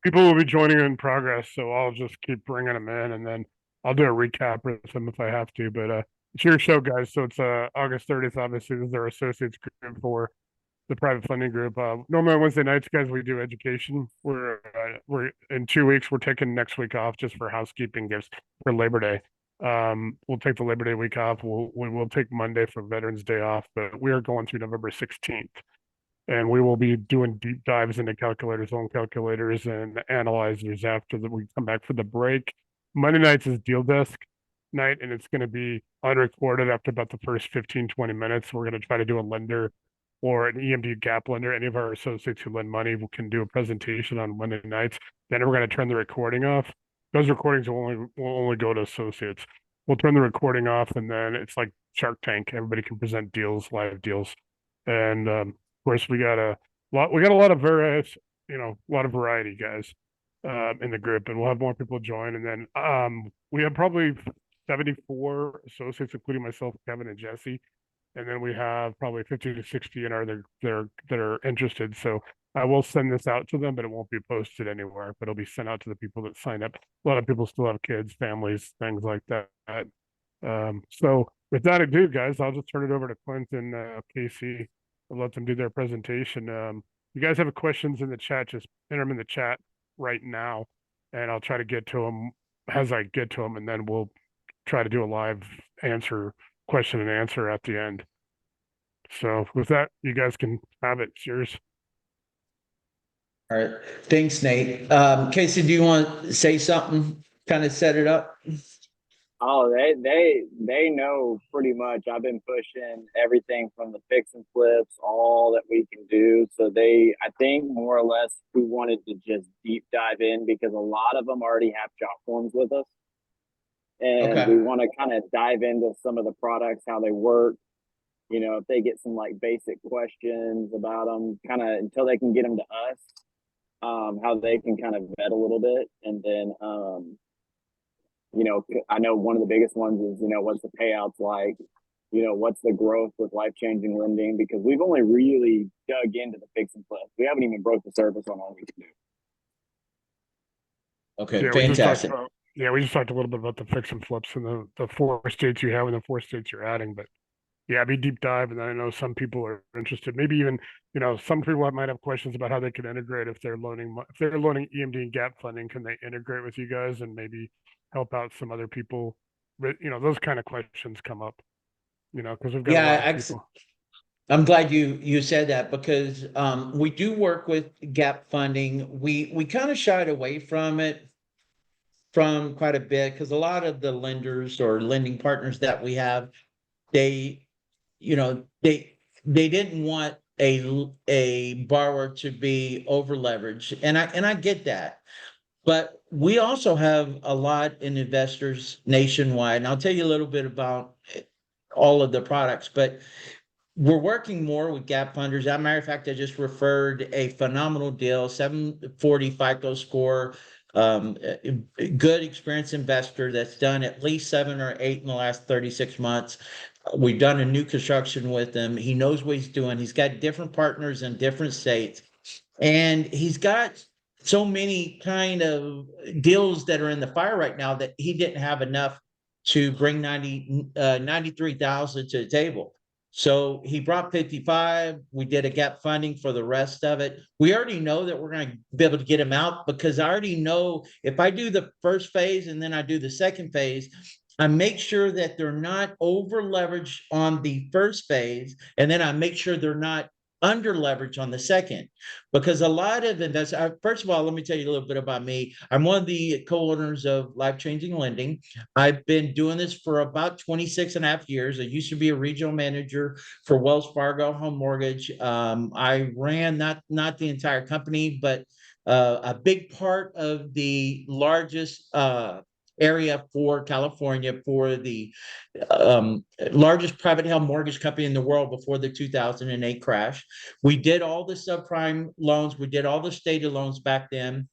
people will be joining in progress, so I'll just keep bringing them in, and then I'll do a recap with them if I have to. But it's your show, guys. So it's August 30th. Obviously, this is our associates group for the private funding group. Normally on Wednesday nights, guys, we do education. We're in 2 weeks. We're taking next week off just for housekeeping gifts for Labor Day. We'll take the Labor Day week off. We will take Monday for Veterans Day off, but we are going through November 16th, and we will be doing deep dives into calculators, loan calculators, and analyzers after we come back for the break. Monday nights is deal desk night, and it's going to be unrecorded after about the first 15, 20 minutes. We're going to try to do a lender or an EMD gap lender. Any of our associates who lend money can do a presentation on Monday nights. Then we're going to turn the recording off. Those recordings will only go to associates. We'll turn the recording off, and then it's like Shark Tank. Everybody can present deals, live deals, and of course, we got a lot. We got a lot of various, a lot of variety, guys, in the group, and we'll have more people join. And then we have probably 74 associates, including myself, Kevin, and Jesse. And then we have probably 50 to 60 in our that are interested. So I will send this out to them, but it won't be posted anywhere. But it'll be sent out to the people that sign up. A lot of people still have kids, families, things like that. So with that ado, guys, I'll just turn it over to Clint and Casey and let them do their presentation. You guys have questions in the chat, just enter them in the chat right now, and I'll try to get to them as I get to them, and then we'll try to do a live question and answer at the end. So with that, you guys can have it. It's yours. All right. Thanks, Nate. Casey, do you want to say something? Kind of set it up? Oh, they know pretty much. I've been pushing everything from the fix and flips, all that we can do. So I think more or less, we wanted to just deep dive in because a lot of them already have job forms with us, and we want to kind of dive into some of the products, how they work. If they get some like basic questions about them, kind of until they can get them to us, how they can kind of vet a little bit, and then I know one of the biggest ones is, what's the payouts like? What's the growth with life-changing lending? Because we've only really dug into the fix and flip. We haven't even broke the surface on all we can do. Okay, fantastic. We just talked a little bit about the fix and flips and the 4 states you have and the 4 states you're adding. But yeah, be deep dive. And I know some people are interested. Maybe even, some people might have questions about how they can integrate if they're loaning EMD and gap funding. Can they integrate with you guys and maybe help out some other people? Those kind of questions come up. Because we've got a lot of people. I'm glad you said that because we do work with gap funding. We kind of shied away from it from quite a bit because a lot of the lenders or lending partners that we have, they didn't want a borrower to be over leveraged, and I get that, but we also have a lot in investors nationwide, and I'll tell you a little bit about all of the products, but we're working more with gap funders. As a matter of fact, I just referred a phenomenal deal, 740 FICO score, good experienced investor that's done at least 7 or 8 in the last 36 months. We've done a new construction with him. He knows what he's doing. He's got different partners in different states, and he's got so many kind of deals that are in the fire right now that he didn't have enough to bring 93,000 to the table. So he brought 55. We did a gap funding for the rest of it. We already know that we're going to be able to get him out because I already know if I do the first phase and then I do the second phase, I make sure that they're not over leveraged on the first phase, and then I make sure they're not under leverage on the second, because a lot of investors, first of all, let me tell you a little bit about me. I'm one of the co-owners of Life Changing Lending. I've been doing this for about 26 and a half years. I used to be a regional manager for Wells Fargo Home Mortgage. I ran not the entire company, but a big part of the largest area for California for the largest private held mortgage company in the world before the 2008 crash. We did all the subprime loans. We did all the stated loans back then.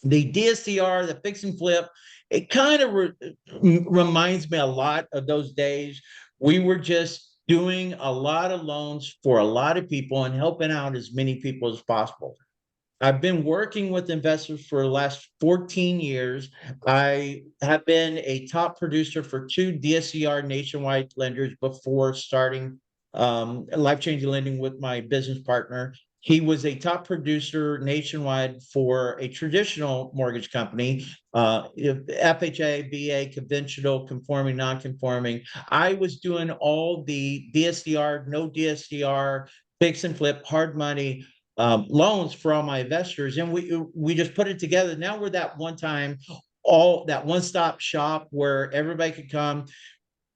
The DSCR, the fix and flip, it kind of reminds me a lot of those days. We were just doing a lot of loans for a lot of people and helping out as many people as possible. I've been working with investors for the last 14 years. I have been a top producer for 2 DSCR nationwide lenders before starting life changing lending with my business partner. He was a top producer nationwide for a traditional mortgage company, FHA, VA, conventional, conforming, non-conforming. I was doing all the DSCR, no DSCR, fix and flip, hard money loans for all my investors, and we just put it together. Now we're that one-stop shop where everybody could come.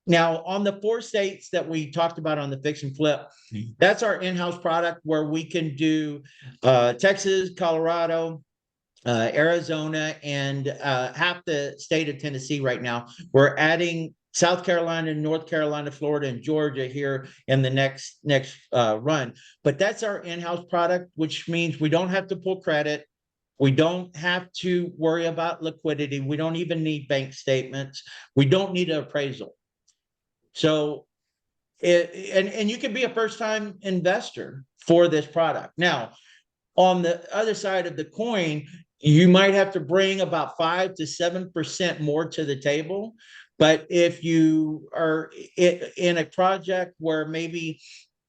Now, on the 4 states that we talked about on the fix and flip, that's our in-house product where we can do Texas, Colorado, Arizona, and half the state of Tennessee right now. We're adding South Carolina, North Carolina, Florida, and Georgia here in the next run. But that's our in-house product, which means we don't have to pull credit. We don't have to worry about liquidity. We don't even need bank statements. We don't need an appraisal. So, and you can be a first-time investor for this product. Now, on the other side of the coin, you might have to bring about 5 to 7% more to the table. But if you are in a project where maybe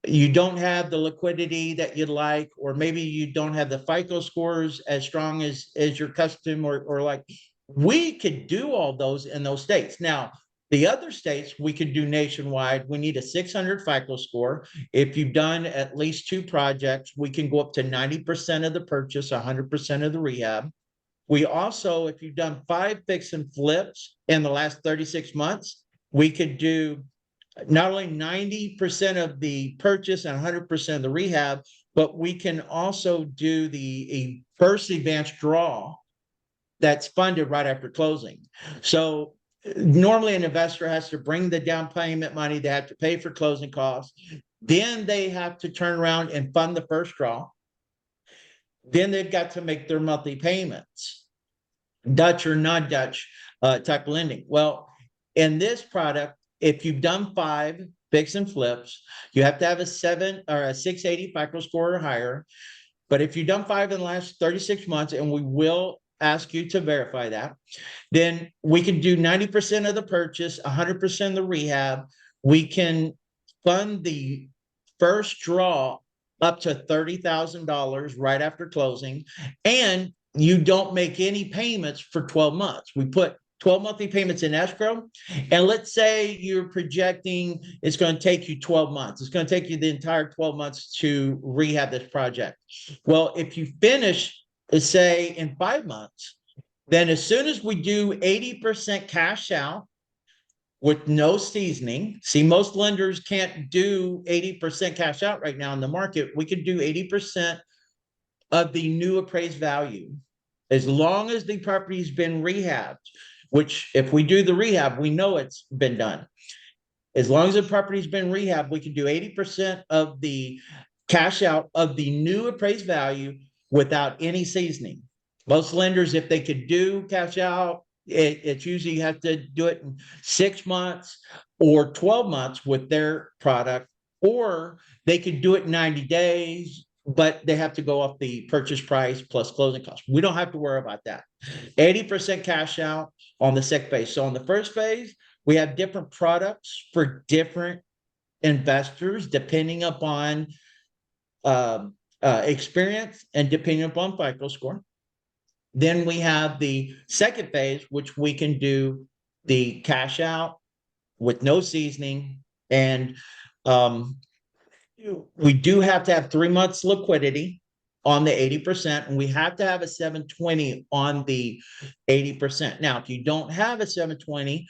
you don't have the liquidity that you'd like, or maybe you don't have the FICO scores as strong as your custom, or like, we could do all those in those states. Now, the other states we could do nationwide. We need a 600 FICO score. If you've done at least 2 projects, we can go up to 90% of the purchase, 100% of the rehab. We also, if you've done 5 fix and flips in the last 36 months, we could do not only 90% of the purchase and 100% of the rehab, but we can also do a first advance draw that's funded right after closing. So normally an investor has to bring the down payment money, they have to pay for closing costs, then they have to turn around and fund the first draw. Then they've got to make their monthly payments, Dutch or non-Dutch type lending. Well, in this product, if you've done 5 fix and flips, you have to have a 680 FICO score or higher. But if you've done 5 in the last 36 months, and we will ask you to verify that, then we can do 90% of the purchase, 100% of the rehab. We can fund the first draw up to $30,000 right after closing, and you don't make any payments for 12 months. We put 12 monthly payments in escrow, and let's say you're projecting it's going to take you 12 months. It's going to take you the entire 12 months to rehab this project. Well, if you finish, say, in 5 months, then as soon as we do 80% cash out with no seasoning, see, most lenders can't do 80% cash out right now in the market. We could do 80% of the new appraised value as long as the property's been rehabbed, which if we do the rehab, we know it's been done. As long as the property's been rehabbed, we can do 80% of the cash out of the new appraised value without any seasoning. Most lenders, if they could do cash out, it's usually you have to do it in 6 months or 12 months with their product, or they could do it in 90 days, but they have to go off the purchase price plus closing costs. We don't have to worry about that. 80% cash out on the second phase. So on the first phase, we have different products for different investors, depending upon experience and depending upon FICO score. Then we have the second phase, which we can do the cash out with no seasoning. And we do have to have 3 months liquidity on the 80%, and we have to have a 720 on the 80%. Now, if you don't have a 720,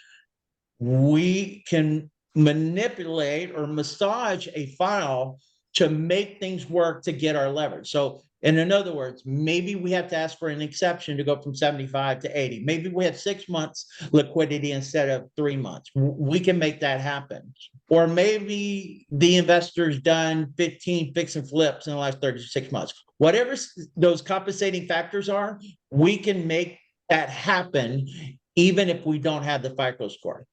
we can manipulate or massage a file to make things work to get our leverage. So, and in other words, maybe we have to ask for an exception to go from 75 to 80. Maybe we have 6 months liquidity instead of 3 months. We can make that happen. Or maybe the investor's done 15 fix and flips in the last 36 months. Whatever those compensating factors are, we can make that happen even if we don't have the FICO score.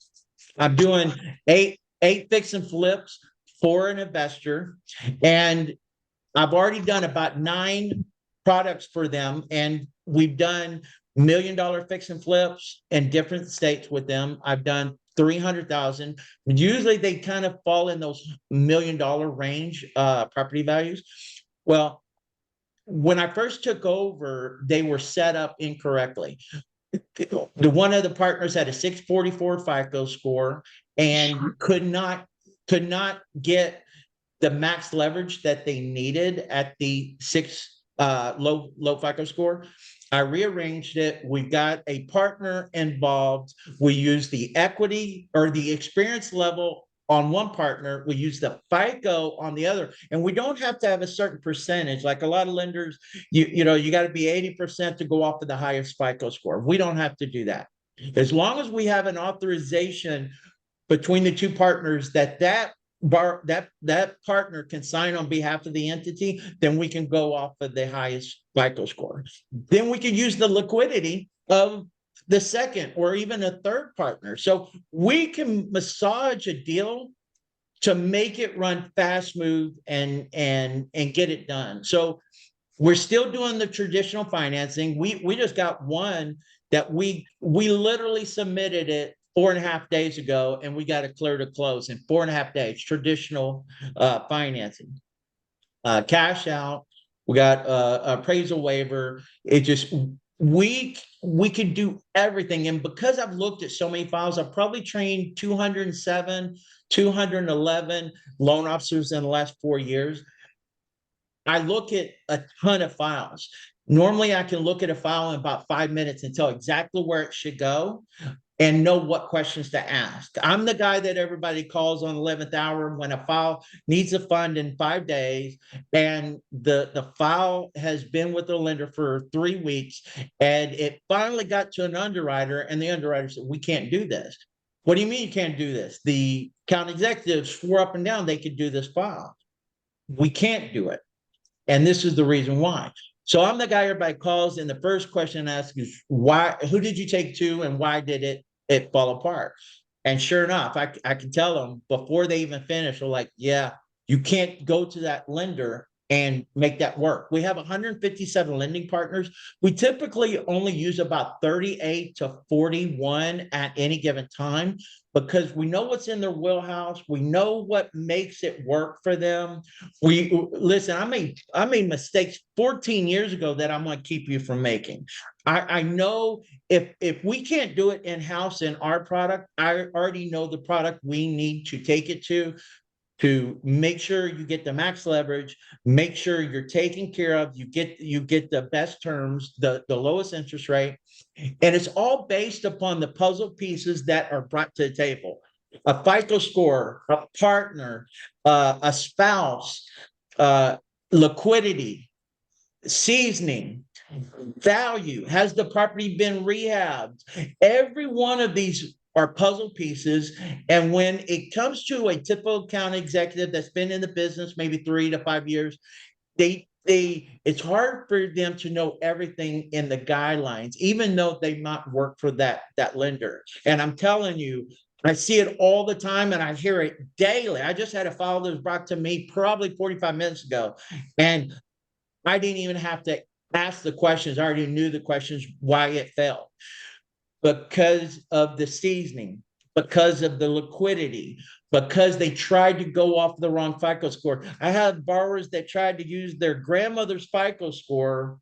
I'm doing eight fix and flips for an investor, and I've already done about 9 products for them, and we've done $1 million fix and flips in different states with them. I've done 300,000. Usually they kind of fall in those $1 million range property values. Well, when I first took over, they were set up incorrectly. The one of the partners had a 644 FICO score and could not get the max leverage that they needed at the low FICO score. I rearranged it. We got a partner involved. We used the equity or the experience level on one partner. We use the FICO on the other, and we don't have to have a certain percentage. Like a lot of lenders, you got to be 80% to go off of the highest FICO score. We don't have to do that. As long as we have an authorization between the two partners that partner can sign on behalf of the entity, then we can go off of the highest FICO score. Then we can use the liquidity of the second or even a third partner. So we can massage a deal to make it run fast, smooth, and get it done. So we're still doing the traditional financing. We just got one that we literally submitted it 4.5 days ago, and we got it clear to close in 4.5 days. Traditional financing, cash out. We got appraisal waiver. It just we can do everything, and because I've looked at so many files, I've probably trained 207, 211 loan officers in the last 4 years. I look at a ton of files. Normally, I can look at a file in about 5 minutes and tell exactly where it should go and know what questions to ask. I'm the guy that everybody calls on the 11th hour when a file needs a fund in 5 days, and the file has been with the lender for 3 weeks, and it finally got to an underwriter, and the underwriter said, "We can't do this." "What do you mean you can't do this?" The account executives swore up and down they could do this file. We can't do it. And this is the reason why. So I'm the guy everybody calls, and the first question I ask is, why? Who did you take to, and why did it fall apart? And sure enough, I can tell them before they even finish. They're like, "Yeah, you can't go to that lender and make that work." We have 157 lending partners. We typically only use about 38 to 41 at any given time, because we know what's in their wheelhouse. We know what makes it work for them. Listen, I made mistakes 14 years ago that I'm going to keep you from making. I know if we can't do it in-house in our product, I already know the product we need to take it to make sure you get the max leverage, make sure you're taken care of, you get the best terms, the lowest interest rate. And it's all based upon the puzzle pieces that are brought to the table: a FICO score, a partner, a spouse, liquidity, seasoning, value. Has the property been rehabbed? Every one of these are puzzle pieces. And when it comes to a typical account executive that's been in the business maybe 3 to 5 years, it's hard for them to know everything in the guidelines, even though they might work for that lender. And I'm telling you, I see it all the time, and I hear it daily. I just had a file that was brought to me probably 45 minutes ago, and I didn't even have to ask the questions. I already knew the questions, why it failed. Because of the seasoning, because of the liquidity, because they tried to go off the wrong FICO score. I have borrowers that tried to use their grandmother's FICO score,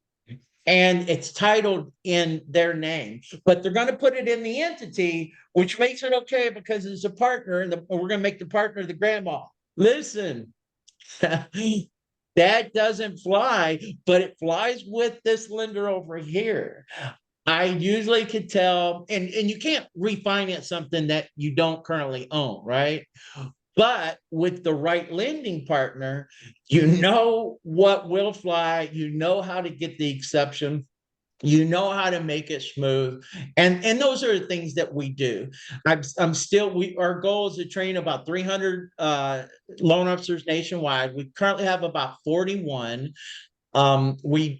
and it's titled in their name, but they're going to put it in the entity, which makes it okay because it's a partner, and we're going to make the partner the grandma. Listen, that doesn't fly, but it flies with this lender over here. I usually could tell, and you can't refinance something that you don't currently own, right? But with the right lending partner, you know what will fly, you know how to get the exception, you know how to make it smooth, and those are the things that we do. Our goal is to train about 300 loan officers nationwide. We currently have about 41. We're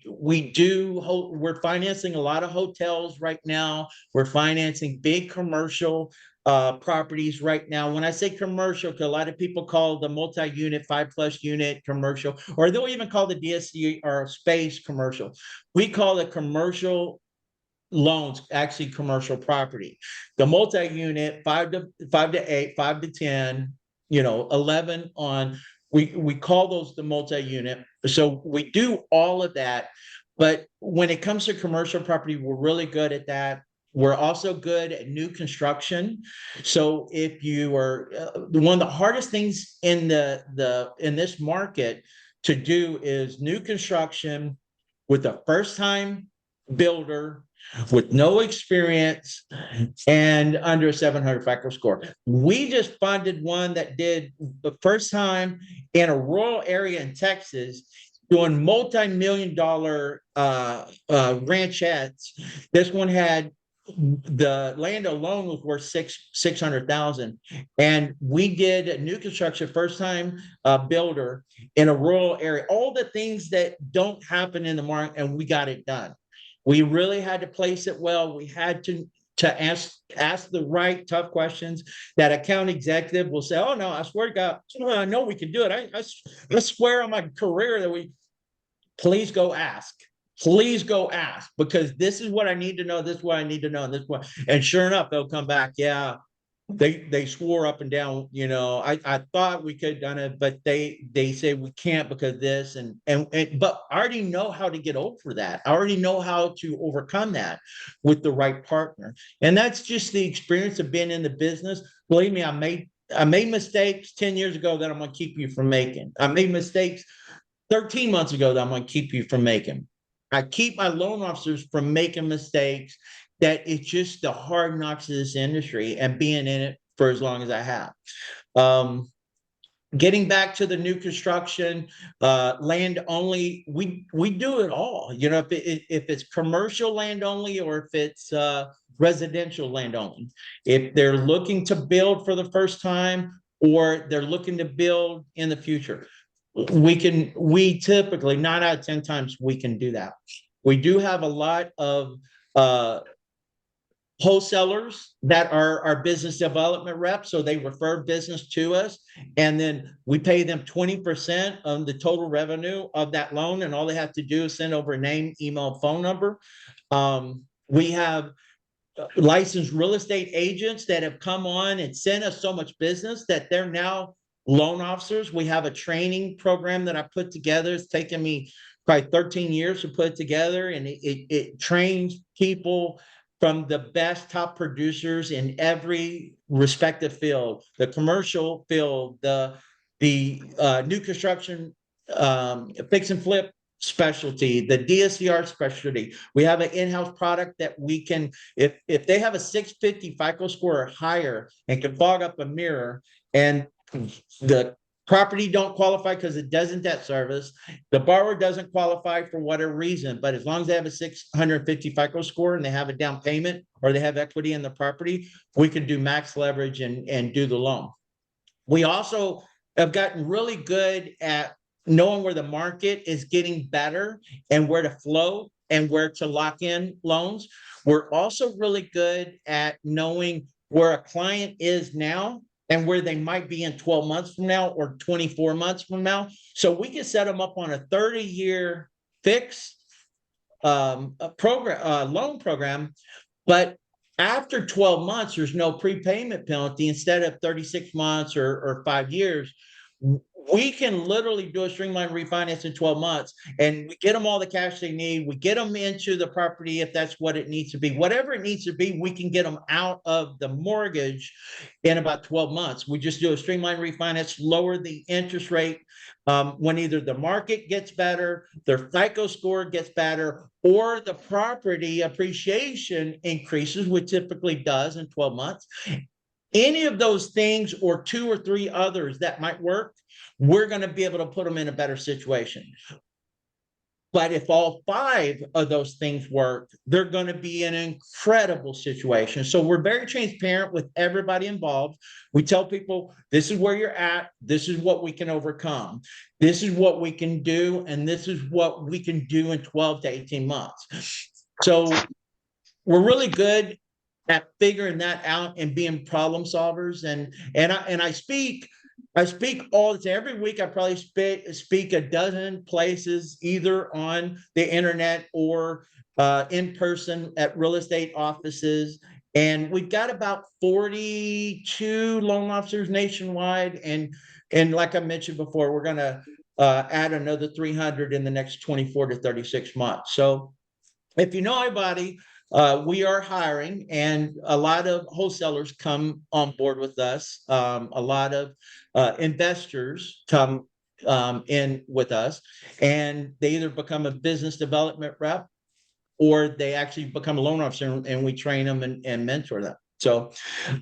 financing a lot of hotels right now. We're financing big commercial. properties right now. When I say commercial, because a lot of people call the multi-unit, 5+ unit commercial, or they'll even call the DSC or space commercial. We call it commercial loans, actually commercial property. The multi-unit, 5 to 8, 5 to 10, 11 on. We call those the multi-unit. So we do all of that. But when it comes to commercial property, we're really good at that. We're also good at new construction. So if you are one of the hardest things in in this market to do is new construction with a first time builder with no experience and under a 700 FICO score. We just funded one that did the first time in a rural area in Texas doing multi-million-dollar ranchettes. This one had the land alone was worth 600,000, and we did a new construction first time builder in a rural area. All the things that don't happen in the market, and we got it done. We really had to place it well. We had to ask the right tough questions. That account executive will say, "Oh no, I swear to God, I know we can do it. I swear on my career that we." Please go ask. Please go ask, because this is what I need to know. This is what I need to know. And this one, and sure enough, they'll come back. Yeah, they swore up and down. I thought we could have done it, but they say we can't because this and but I already know how to get over that. I already know how to overcome that with the right partner, and that's just the experience of being in the business. Believe me, I made mistakes 10 years ago that I'm going to keep you from making. I made mistakes 13 months ago that I'm going to keep you from making. I keep my loan officers from making mistakes. That it's just the hard knocks of this industry and being in it for as long as I have. Getting back to the new construction, land only, we do it all. If it's commercial land only or if it's residential land only. If they're looking to build for the first time or they're looking to build in the future, we typically 9 out of 10 times we can do that. We do have a lot of wholesalers that are our business development reps, so they refer business to us, and then we pay them 20% of the total revenue of that loan, and all they have to do is send over a name, email, phone number. We have licensed real estate agents that have come on and sent us so much business that they're now loan officers. We have a training program that I put together. It's taken me probably 13 years to put it together, and it trains people from the best top producers in every respective field: the commercial field, the new construction, fix and flip specialty, the DSCR specialty. We have an in-house product that we can, if they have a 650 FICO score or higher and can fog up a mirror, and the property don't qualify because it doesn't debt service, the borrower doesn't qualify for whatever reason, but as long as they have a 650 FICO score and they have a down payment or they have equity in the property, we can do max leverage and do the loan. We also have gotten really good at knowing where the market is getting better and where to flow and where to lock in loans. We're also really good at knowing where a client is now and where they might be in 12 months from now or 24 months from now. So we can set them up on a 30-year fixed loan program, but after 12 months, there's no prepayment penalty. Instead of 36 months or 5 years, we can literally do a streamline refinance in 12 months, and we get them all the cash they need. We get them into the property if that's what it needs to be. Whatever it needs to be, we can get them out of the mortgage in about 12 months. We just do a streamline refinance, lower the interest rate when either the market gets better, their FICO score gets better, or the property appreciation increases, which typically does in 12 months. Any of those things or 2 or 3 others that might work, we're going to be able to put them in a better situation. But if all 5 of those things work, they're going to be in an incredible situation. So we're very transparent with everybody involved. We tell people, this is where you're at. This is what we can overcome. This is what we can do. And this is what we can do in 12 to 18 months. So we're really good at figuring that out and being problem solvers. And I speak all the time. Every week I probably speak a dozen places, either on the internet or in person at real estate offices. And we've got about 42 loan officers nationwide. And like I mentioned before, we're going to add another 300 in the next 24 to 36 months. So if you know anybody, we are hiring, and a lot of wholesalers come on board with us. A lot of investors come in with us, and they either become a business development rep or they actually become a loan officer, and we train them and mentor them. So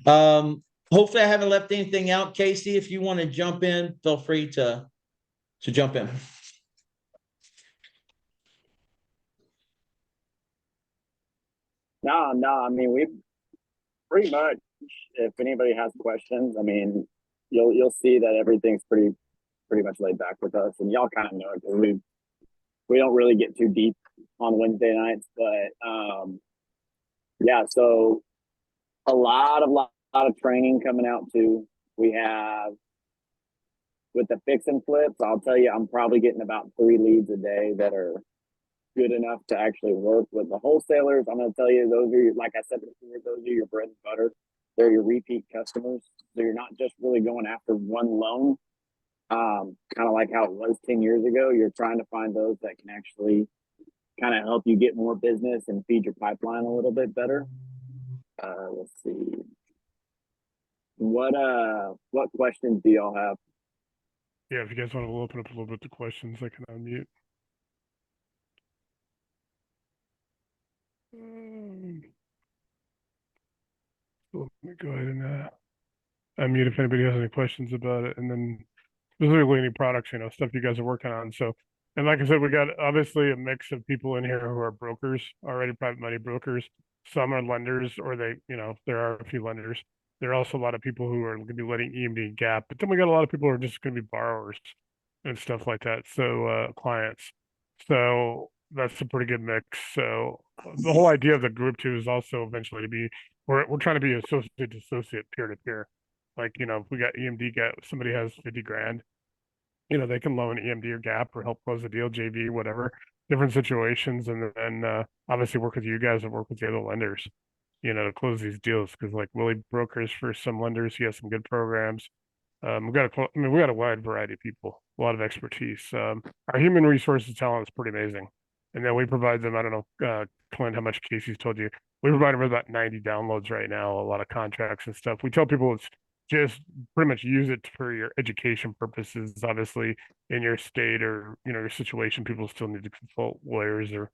hopefully I haven't left anything out. Casey, if you want to jump in, feel free to jump in. No, I mean, we pretty much, if anybody has questions, I mean, you'll see that everything's pretty much laid back with us, and y'all kind of know it because we don't really get too deep on Wednesday nights, but yeah, so a lot of training coming out too. We have with the fix and flips, I'll tell you, I'm probably getting about 3 leads a day that are good enough to actually work. With the wholesalers, I'm going to tell you, those are, like I said before, those are your bread and butter. They're your repeat customers. So you're not just really going after one loan, kind of like how it was 10 years ago. You're trying to find those that can actually kind of help you get more business and feed your pipeline a little bit better. Let's see. What questions do y'all have? Yeah, if you guys want to open up a little bit to questions, I can unmute. So let me go ahead and unmute if anybody has any questions about it, and then specifically any products, stuff you guys are working on. So, and like I said, we got obviously a mix of people in here who are brokers, already private money brokers. Some are lenders, or there are a few lenders. There are also a lot of people who are going to be letting EMD and Gap, but then we got a lot of people who are just going to be borrowers and stuff like that. So clients. So that's a pretty good mix. So the whole idea of the group too is also eventually to be we're trying to be associate to associate, peer to peer. Like, if we got EMD Gap, somebody has 50 grand, they can loan EMD or Gap or help close the deal, JV, whatever, different situations, and then obviously work with you guys and work with the other lenders, to close these deals. Because like Willie brokers for some lenders, he has some good programs. We got a wide variety of people, a lot of expertise. Our human resources talent is pretty amazing, and then we provide them. I don't know, Klint, how much Casey's told you. We provide them with about 90 downloads right now, a lot of contracts and stuff. We tell people it's just pretty much use it for your education purposes. Obviously, in your state or your situation, people still need to consult lawyers or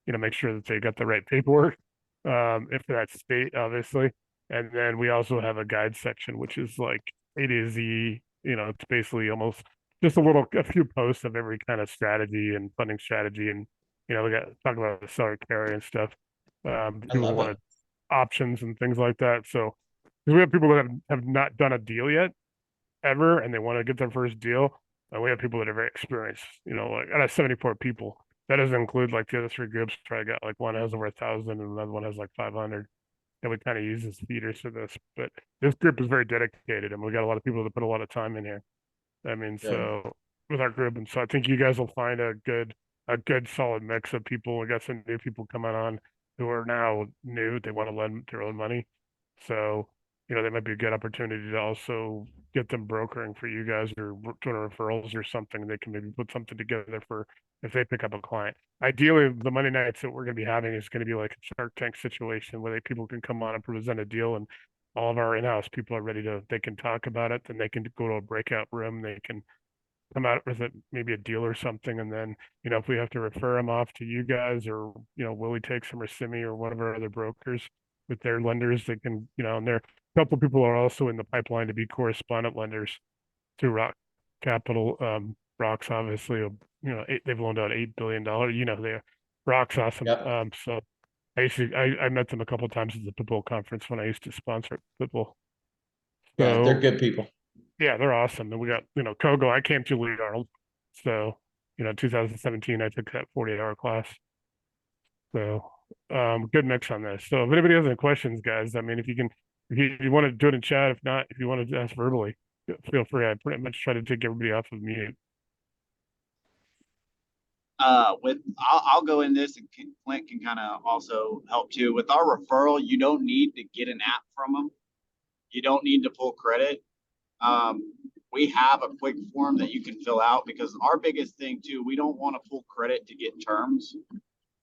make sure that they got the right paperwork. If that state, obviously, and then we also have a guide section, which is like A to Z. It's basically almost just a few posts of every kind of strategy and funding strategy, and we got talk about the seller carry and stuff. People wanted options and things like that. So we have people that have not done a deal yet ever, and they want to get their first deal. And we have people that are very experienced. Like out of 74 people, that doesn't include like the other 3 groups. Probably got like one has over 1,000, and another one has like 500. And we kind of use as feeders for this. But this group is very dedicated, and we got a lot of people that put a lot of time in here. I mean, so with our group, and so I think you guys will find a good solid mix of people. We got some new people coming on who are now new. They want to lend their own money, so they might be a good opportunity to also get them brokering for you guys or doing referrals or something. They can maybe put something together for if they pick up a client. Ideally, the Monday nights that we're going to be having is going to be like a Shark Tank situation where people can come on and present a deal, and all of our in-house people are ready they can talk about it. Then they can go to a breakout room. They can come out with maybe a deal or something. And then, if we have to refer them off to you guys or, Willie takes them or Simi or one of our other brokers with their lenders, they can, and there a couple of people are also in the pipeline to be correspondent lenders through Rock Capital. Rock's obviously, they've loaned out $8 billion. They're Rock's awesome. Yep. So I met them a couple of times at the Pitbull conference when I used to sponsor Pitbull. Yeah, they're good people. Yeah, they're awesome. And we got, Kogo. I came to Lee Arnold. So, 2017, I took that 40-hour class. So good mix on this. So if anybody has any questions, guys, I mean, if you want to do it in chat, if not, if you want to ask verbally, feel free. I pretty much try to take everybody off of mute. I'll go in this, and Clint can kind of also help too. With our referral, you don't need to get an app from them. You don't need to pull credit. We have a quick form that you can fill out, because our biggest thing too, we don't want to pull credit to get terms.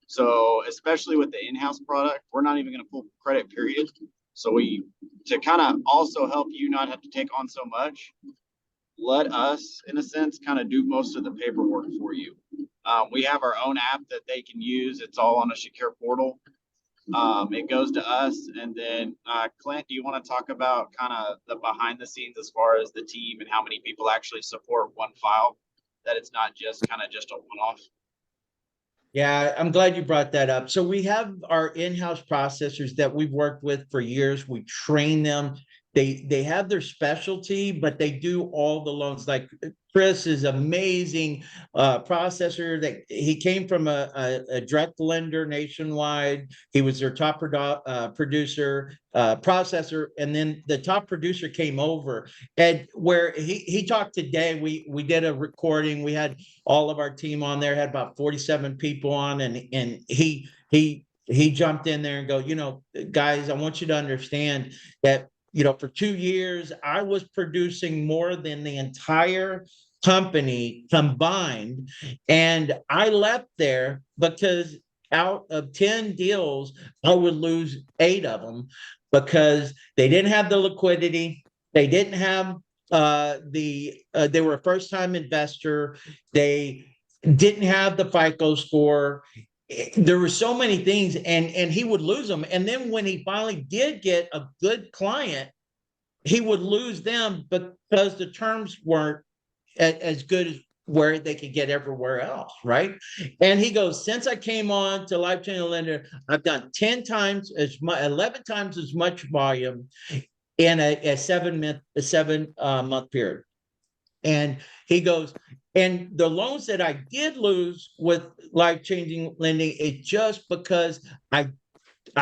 So especially with the in-house product, we're not even going to pull credit, period. So to kind of also help you not have to take on so much, let us, in a sense, kind of do most of the paperwork for you. We have our own app that they can use. It's all on a secure portal. It goes to us. And then Clint, do you want to talk about kind of the behind the scenes as far as the team and how many people actually support one file, that it's not just kind of just a one-off? Yeah, I'm glad you brought that up. So we have our in-house processors that we've worked with for years. We train them. They have their specialty, but they do all the loans. Like Chris is amazing processor. That he came from a direct lender nationwide. He was their top producer, processor, and then the top producer came over. And where he talked today, we did a recording. We had all of our team on there. Had about 47 people on, and he jumped in there and go, guys, I want you to understand that. For 2 years, I was producing more than the entire company combined. And I left there because out of 10 deals, I would lose 8 of them because they didn't have the liquidity. They didn't have they were a first-time investor. They didn't have the FICO score. There were so many things, and he would lose them. And then when he finally did get a good client, he would lose them because the terms weren't as good as where they could get everywhere else, right? And he goes, since I came on to Life Changing Lender, I've done 10 times as much, 11 times as much volume in a 7 month period. And he goes, and the loans that I did lose with Life Changing Lending, it's just because I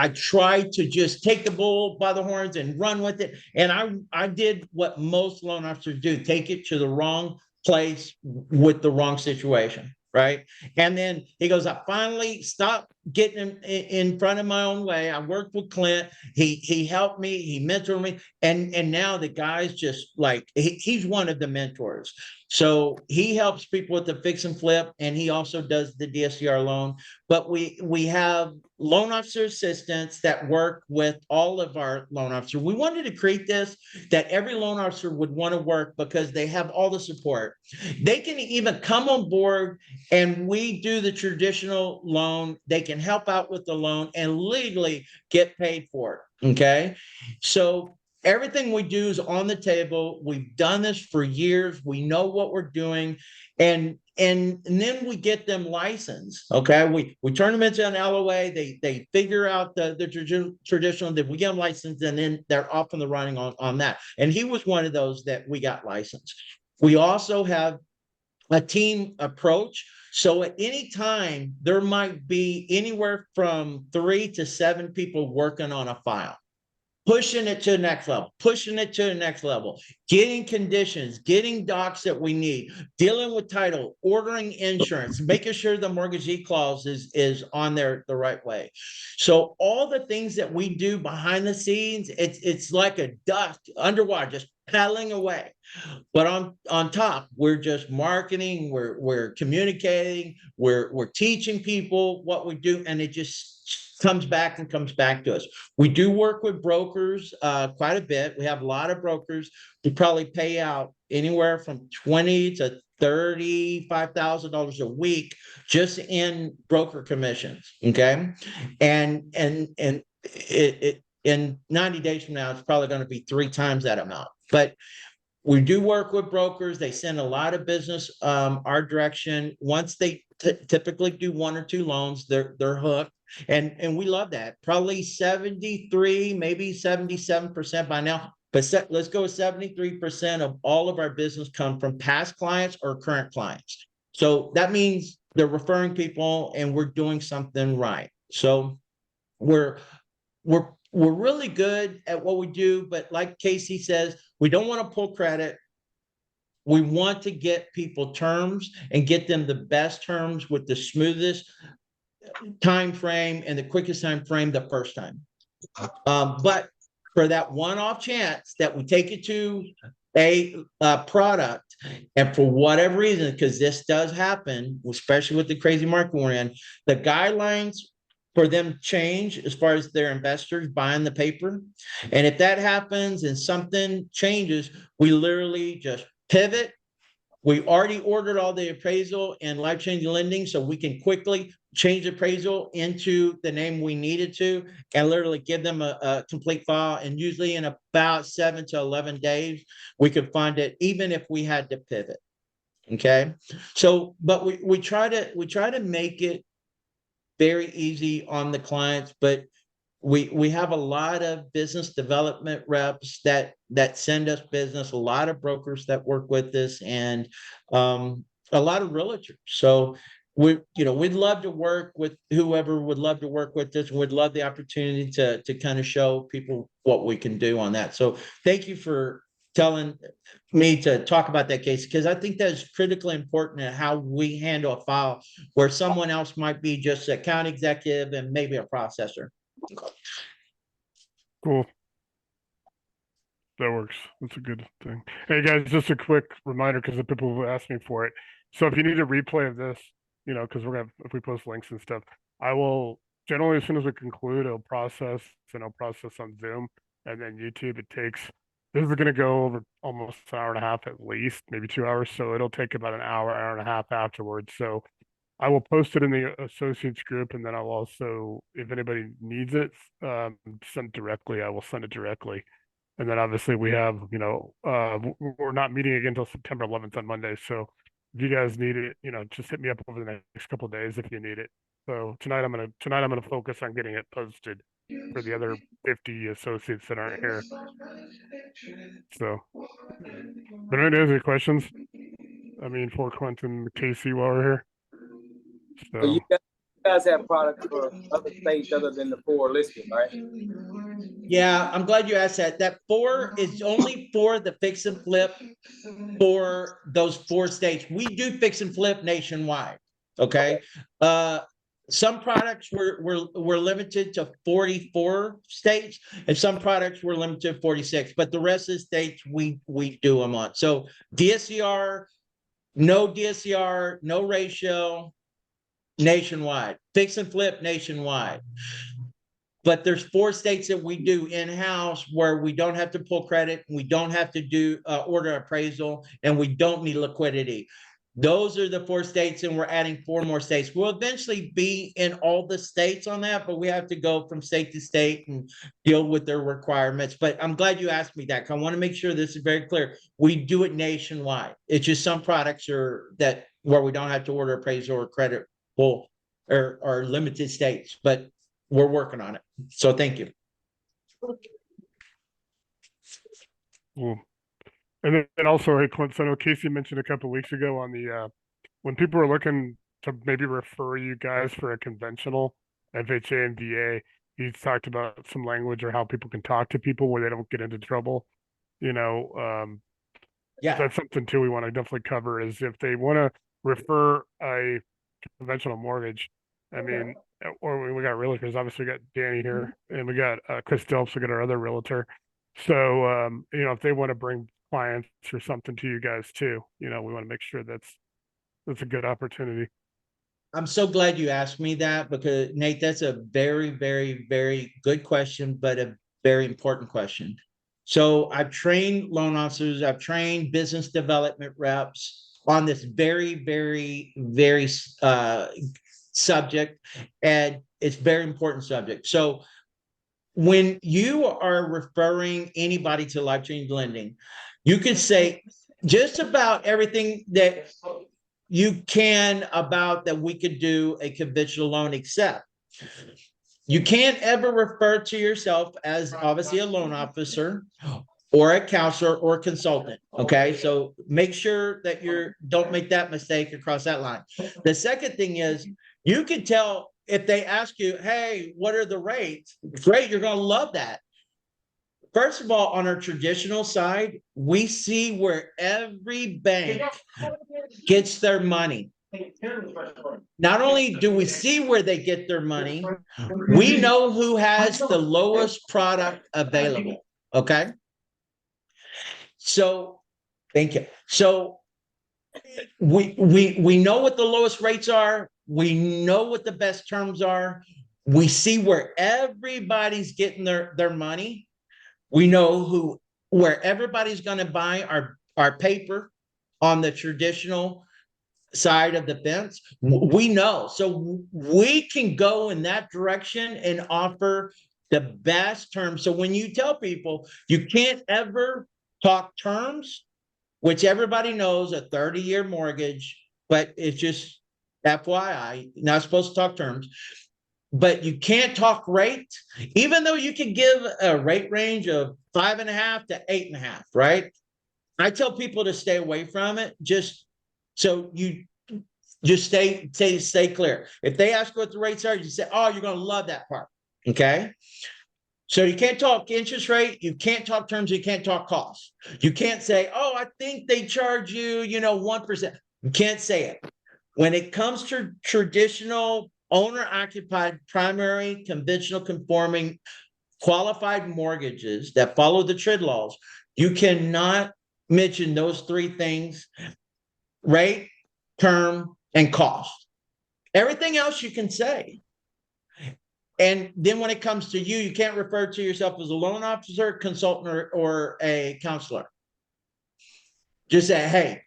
tried to just take the bull by the horns and run with it. And I did what most loan officers do, take it to the wrong place with the wrong situation, right? And then he goes, I finally stopped getting him in front of my own way. I worked with Clint. He helped me. He mentored me. And now the guy's just like, he's one of the mentors. So he helps people with the fix and flip, and he also does the DSCR loan. But we have loan officer assistants that work with all of our loan officers. We wanted to create this that every loan officer would want to work because they have all the support. They can even come on board and we do the traditional loan. They can help out with the loan and legally get paid for it. Okay. So everything we do is on the table. We've done this for years. We know what we're doing. And then we get them licensed. Okay. We turn them into an LOA. They figure out the traditional, that we get them licensed, and then they're off in the running on that. And he was one of those that we got licensed. We also have a team approach. So at any time, there might be anywhere from 3 to 7 people working on a file, pushing it to the next level, pushing it to the next level, getting conditions, getting docs that we need, dealing with title, ordering insurance, making sure the mortgagee clause is on there the right way. So all the things that we do behind the scenes, it's like a duck underwater, just paddling away. But on top, we're just marketing, we're communicating, we're teaching people what we do, and it just comes back to us. We do work with brokers quite a bit. We have a lot of brokers who probably pay out anywhere from $20,000 to $35,000 a week just in broker commissions. Okay, and it in 90 days from now, it's probably going to be 3 times that amount. But we do work with brokers. They send a lot of business our direction. Once they typically do 1 or 2 loans, they're hooked. And we love that. Probably 73, maybe 77% by now. But let's go with 73% of all of our business come from past clients or current clients. So that means they're referring people and we're doing something right. So we're we're really good at what we do, but like Casey says, we don't want to pull credit. We want to get people terms and get them the best terms with the smoothest time frame and the quickest time frame the first time. But for that one-off chance that we take it to a product, and for whatever reason, because this does happen, especially with the crazy market we're in, the guidelines for them change as far as their investors buying the paper. And if that happens and something changes, we literally just pivot. We already ordered all the appraisal and life-changing lending, so we can quickly change appraisal into the name we needed to and literally give them a complete file. And usually in about 7 to 11 days, we could fund it, even if we had to pivot. Okay. So, but we try to make it very easy on the clients, but we have a lot of business development reps that send us business, a lot of brokers that work with us, and a lot of realtors. So we'd love to work with whoever would love to work with us. We'd love the opportunity to kind of show people what we can do on that. So thank you for telling me to talk about that case, because I think that is critically important in how we handle a file where someone else might be just an account executive and maybe a processor. Cool. That works. That's a good thing. Hey guys, just a quick reminder because the people who asked me for it. So if you need a replay of this, because if we post links and stuff, I will generally, as soon as we conclude, it'll process on Zoom and then YouTube. This is going to go over almost an hour and a half at least, maybe 2 hours. So it'll take about an hour and a half afterwards. So I will post it in the associates group, and then I'll also, if anybody needs it, send directly. I will send it directly. And then obviously we have, we're not meeting again until September 11th on Monday. So if you guys need it, just hit me up over the next couple of days if you need it. So tonight I'm gonna focus on getting it posted for the other 50 associates that aren't here. So, but any other questions? I mean, for Quentin Casey while we're here. So you guys have products for other states other than the 4 listed, right? Yeah, I'm glad you asked that. That 4 is only for the fix and flip for those 4 states. We do fix and flip nationwide. Okay. Some products we're limited to 44 states, and some products we're limited to 46. But the rest of the states we do them on. So DSCR, no ratio, nationwide. Fix and flip nationwide. But there's 4 states that we do in-house where we don't have to pull credit, we don't have to do order appraisal, and we don't need liquidity. Those are the 4 states, and we're adding 4 more states. We'll eventually be in all the states on that, but we have to go from state to state and deal with their requirements. But I'm glad you asked me that, because I want to make sure this is very clear. We do it nationwide. It's just some products where we don't have to order appraisal or credit pull or limited states, but we're working on it. So thank you. Cool. And then also, hey, Clint, so I know Casey mentioned a couple of weeks ago on the when people are looking to maybe refer you guys for a conventional FHA and VA, he's talked about some language or how people can talk to people where they don't get into trouble. Yeah, That's something too we want to definitely cover is if they want to refer a conventional mortgage. I mean, or we got realtors. Obviously, we got Danny here, and we got Chris Delps. We got our other realtor. So, if they want to bring clients or something to you guys too, we want to make sure that's a good opportunity. I'm so glad you asked me that, because Nate, that's a very, very, very good question, but a very important question. So I've trained loan officers, I've trained business development reps on this very, very, very subject, and it's very important subject. So when you are referring anybody to life-changing lending, you could say just about everything that you can about that we could do a conventional loan, except you can't ever refer to yourself as obviously a loan officer or a counselor or a consultant. Okay. So make sure that don't make that mistake across that line. The second thing is you can tell if they ask you, hey, what are the rates? Great, you're going to love that. First of all, on our traditional side, we see where every bank gets their money. Not only do we see where they get their money, we know who has the lowest product available. Okay. So, thank you. So we know what the lowest rates are. We know what the best terms are. We see where everybody's getting their money. We know where everybody's going to buy our paper on the traditional side of the fence. We know. So we can go in that direction and offer the best terms. So when you tell people you can't ever talk terms, which everybody knows a 30-year mortgage, but it's just FYI, not supposed to talk terms. But you can't talk rate, even though you can give a rate range of 5.5 to 8.5, right? I tell people to stay away from it, just so you just stay clear. If they ask what the rates are, you say, oh, you're going to love that part. Okay. So you can't talk interest rate, you can't talk terms, you can't talk costs. You can't say, oh, I think they charge you, 1%. You can't say it. When it comes to traditional owner-occupied, primary, conventional conforming, qualified mortgages that follow the TRID laws, you cannot mention those three things: rate, term, and cost. Everything else you can say. And then when it comes to you can't refer to yourself as a loan officer, consultant, or a counselor. Just say, hey,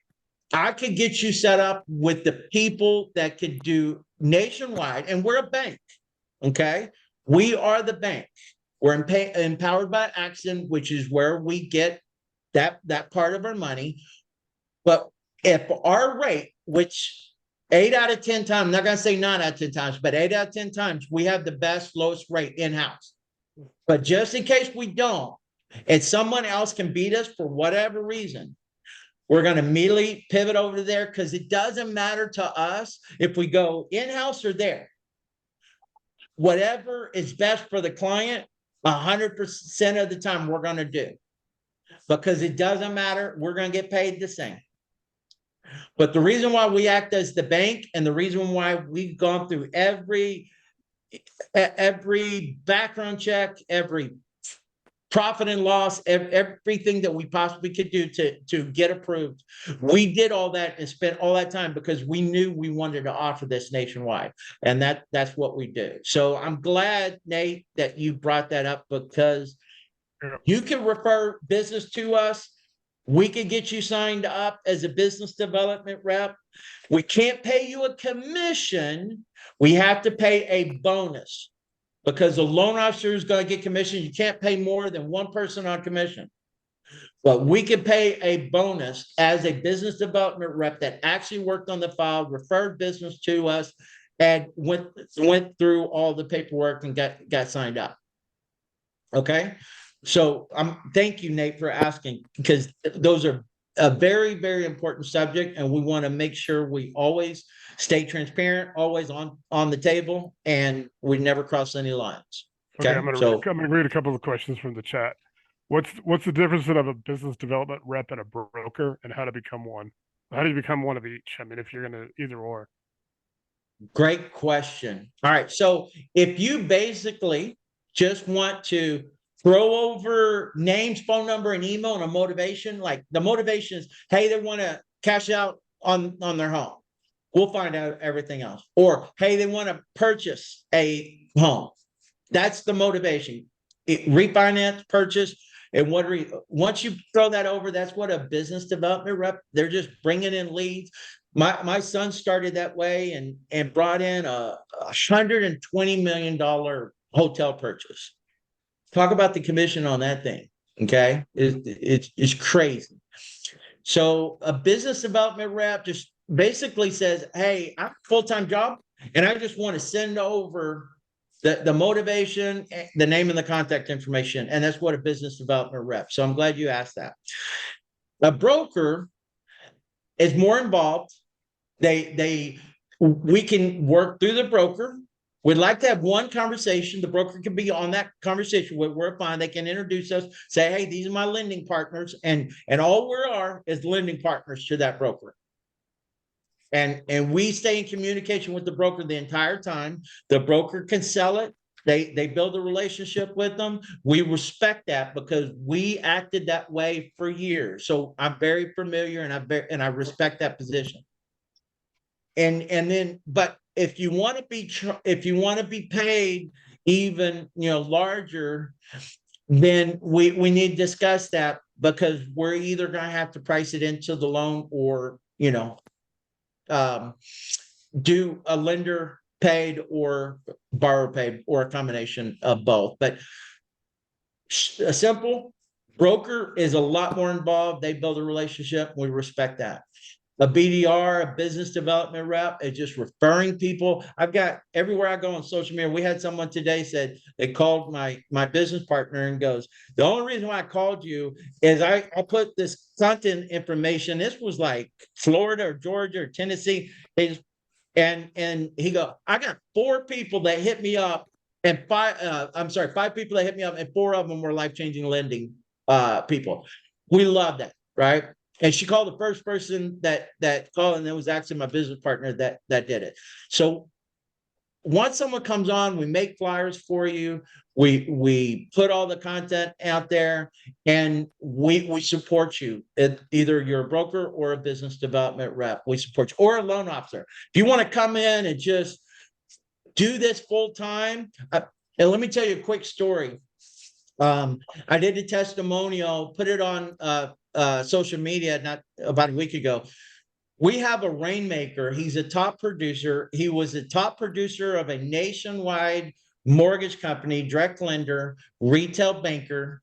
I could get you set up with the people that could do nationwide, and we're a bank, okay? We are the bank. We're empowered by Accent, which is where we get that part of our money. But if our rate, which 8 out of 10 times, I'm not going to say 9 out of 10 times, but 8 out of 10 times, we have the best, lowest rate in-house. But just in case we don't, and someone else can beat us for whatever reason, we're going to immediately pivot over to there, because it doesn't matter to us if we go in-house or there. Whatever is best for the client, 100% of the time we're going to do, because it doesn't matter. We're going to get paid the same. But the reason why we act as the bank, and the reason why we've gone through every background check, every profit and loss, everything that we possibly could do to get approved, we did all that and spent all that time because we knew we wanted to offer this nationwide, and that's what we do. So I'm glad, Nate, that you brought that up, because you can refer business to us. We can get you signed up as a business development rep. We can't pay you a commission. We have to pay a bonus, because the loan officer is going to get commission. You can't pay more than one person on commission. But we can pay a bonus as a business development rep that actually worked on the file, referred business to us, and went through all the paperwork and got signed up. Okay. So thank you, Nate, for asking, because those are a very, very important subject, and we want to make sure we always stay transparent, always on the table, and we never cross any lines. Okay, I'm gonna read a couple of questions from the chat. What's the difference of a business development rep and a broker, and how to become one? How do you become one of each? I mean, if you're gonna either or. Great question. All right, so if you basically just want to throw over names, phone number, and email, and a motivation, like the motivation is, hey, they want to cash out on their home. We'll find out everything else. Or, hey, they want to purchase a home. That's the motivation. Refinance, purchase, and once you throw that over, that's what a business development rep, they're just bringing in leads. My son started that way and brought in a $120 million hotel purchase. Talk about the commission on that thing. Okay. It's crazy. So a business development rep just basically says, hey, I have a full-time job, and I just want to send over the motivation, the name, and the contact information. And that's what a business development rep. So I'm glad you asked that. A broker is more involved. We can work through the broker. We'd like to have one conversation. The broker can be on that conversation. We're fine. They can introduce us, say, hey, these are my lending partners. And all we are is lending partners to that broker. And we stay in communication with the broker the entire time. The broker can sell it. They build a relationship with them. We respect that because we acted that way for years. So I'm very familiar and I respect that position. And then, but if you want to be paid even, larger, then we need to discuss that, because we're either going to have to price it into the loan or, do a lender paid or borrower paid or a combination of both. But a simple broker is a lot more involved. They build a relationship. We respect that. A BDR, a business development rep, is just referring people. I've got everywhere I go on social media. We had someone today said they called my business partner and goes, the only reason why I called you is I put this content information. This was like Florida or Georgia or Tennessee. And he go, I got 4 people that hit me up and 5 people that hit me up, and 4 of them were life-changing lending people. We love that, right? And she called the first person that called, and it was actually my business partner that did it. So once someone comes on, we make flyers for you. We put all the content out there, and we support you. Either you're a broker or a business development rep, we support you, or a loan officer. If you want to come in and just do this full time, and let me tell you a quick story. I did a testimonial, put it on social media not about a week ago. We have a rainmaker. He's a top producer. He was a top producer of a nationwide mortgage company, direct lender, retail banker.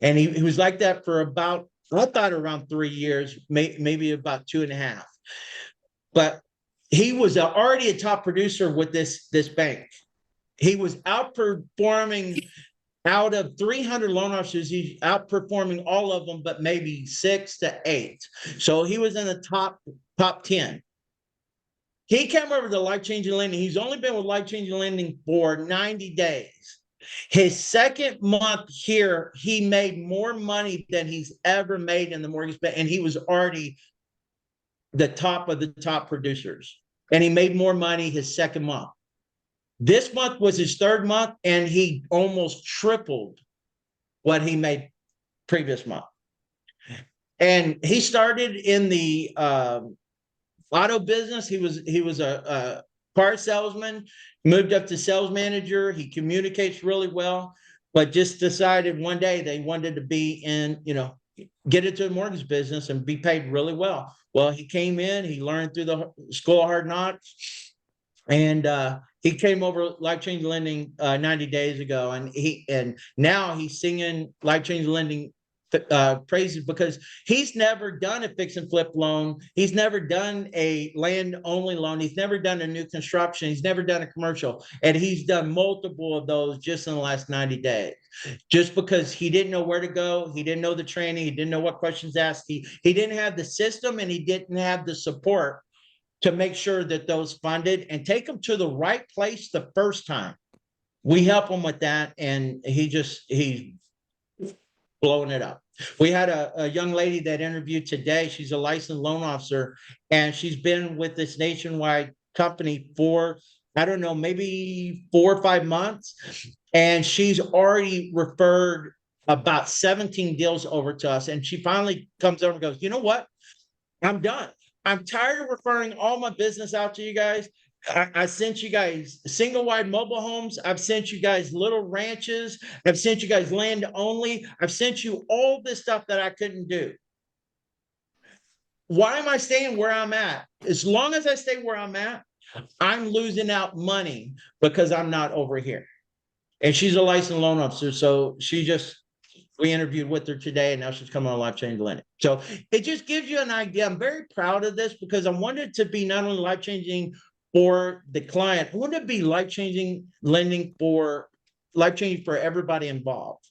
And he was like that for about, I thought, around 3 years, maybe about 2.5. But he was already a top producer with this bank. He was outperforming. Out of 300 loan officers, he's outperforming all of them, but maybe 6 to 8. So he was in the top 10. He came over to Life Changing Lending. He's only been with Life Changing Lending for 90 days. His second month here, he made more money than he's ever made in the mortgage bank, and he was already the top of the top producers. And he made more money his second month. This month was his 3rd month, and he almost tripled what he made previous month. And he started in the auto business. He was a car salesman, moved up to sales manager. He communicates really well, but just decided one day they wanted to be in, get into the mortgage business and be paid really well. Well, he came in, he learned through the School of Hard Knocks, and he came over Life Changing Lending 90 days ago, and now he's singing Life Changing Lending praises, because he's never done a fix and flip loan. He's never done a land only loan. He's never done a new construction. He's never done a commercial, and he's done multiple of those just in the last 90 days. Just because he didn't know where to go, he didn't know the training, he didn't know what questions asked, he didn't have the system, and he didn't have the support to make sure that those funded and take them to the right place the first time. We help him with that, and he's blowing it up. We had a young lady that interviewed today. She's a licensed loan officer, and she's been with this nationwide company for, I don't know, maybe 4 or 5 months. And she's already referred about 17 deals over to us. And she finally comes over and goes, you know what? I'm done. I'm tired of referring all my business out to you guys. I sent you guys single wide mobile homes. I've sent you guys little ranches. I've sent you guys land only. I've sent you all this stuff that I couldn't do. Why am I staying where I'm at? As long as I stay where I'm at, I'm losing out money because I'm not over here. And she's a licensed loan officer. So we interviewed with her today, and now she's coming on Life Changing Lending. So it just gives you an idea. I'm very proud of this because I wanted to be not only life-changing for the client, I want to be life-changing lending for life-changing for everybody involved,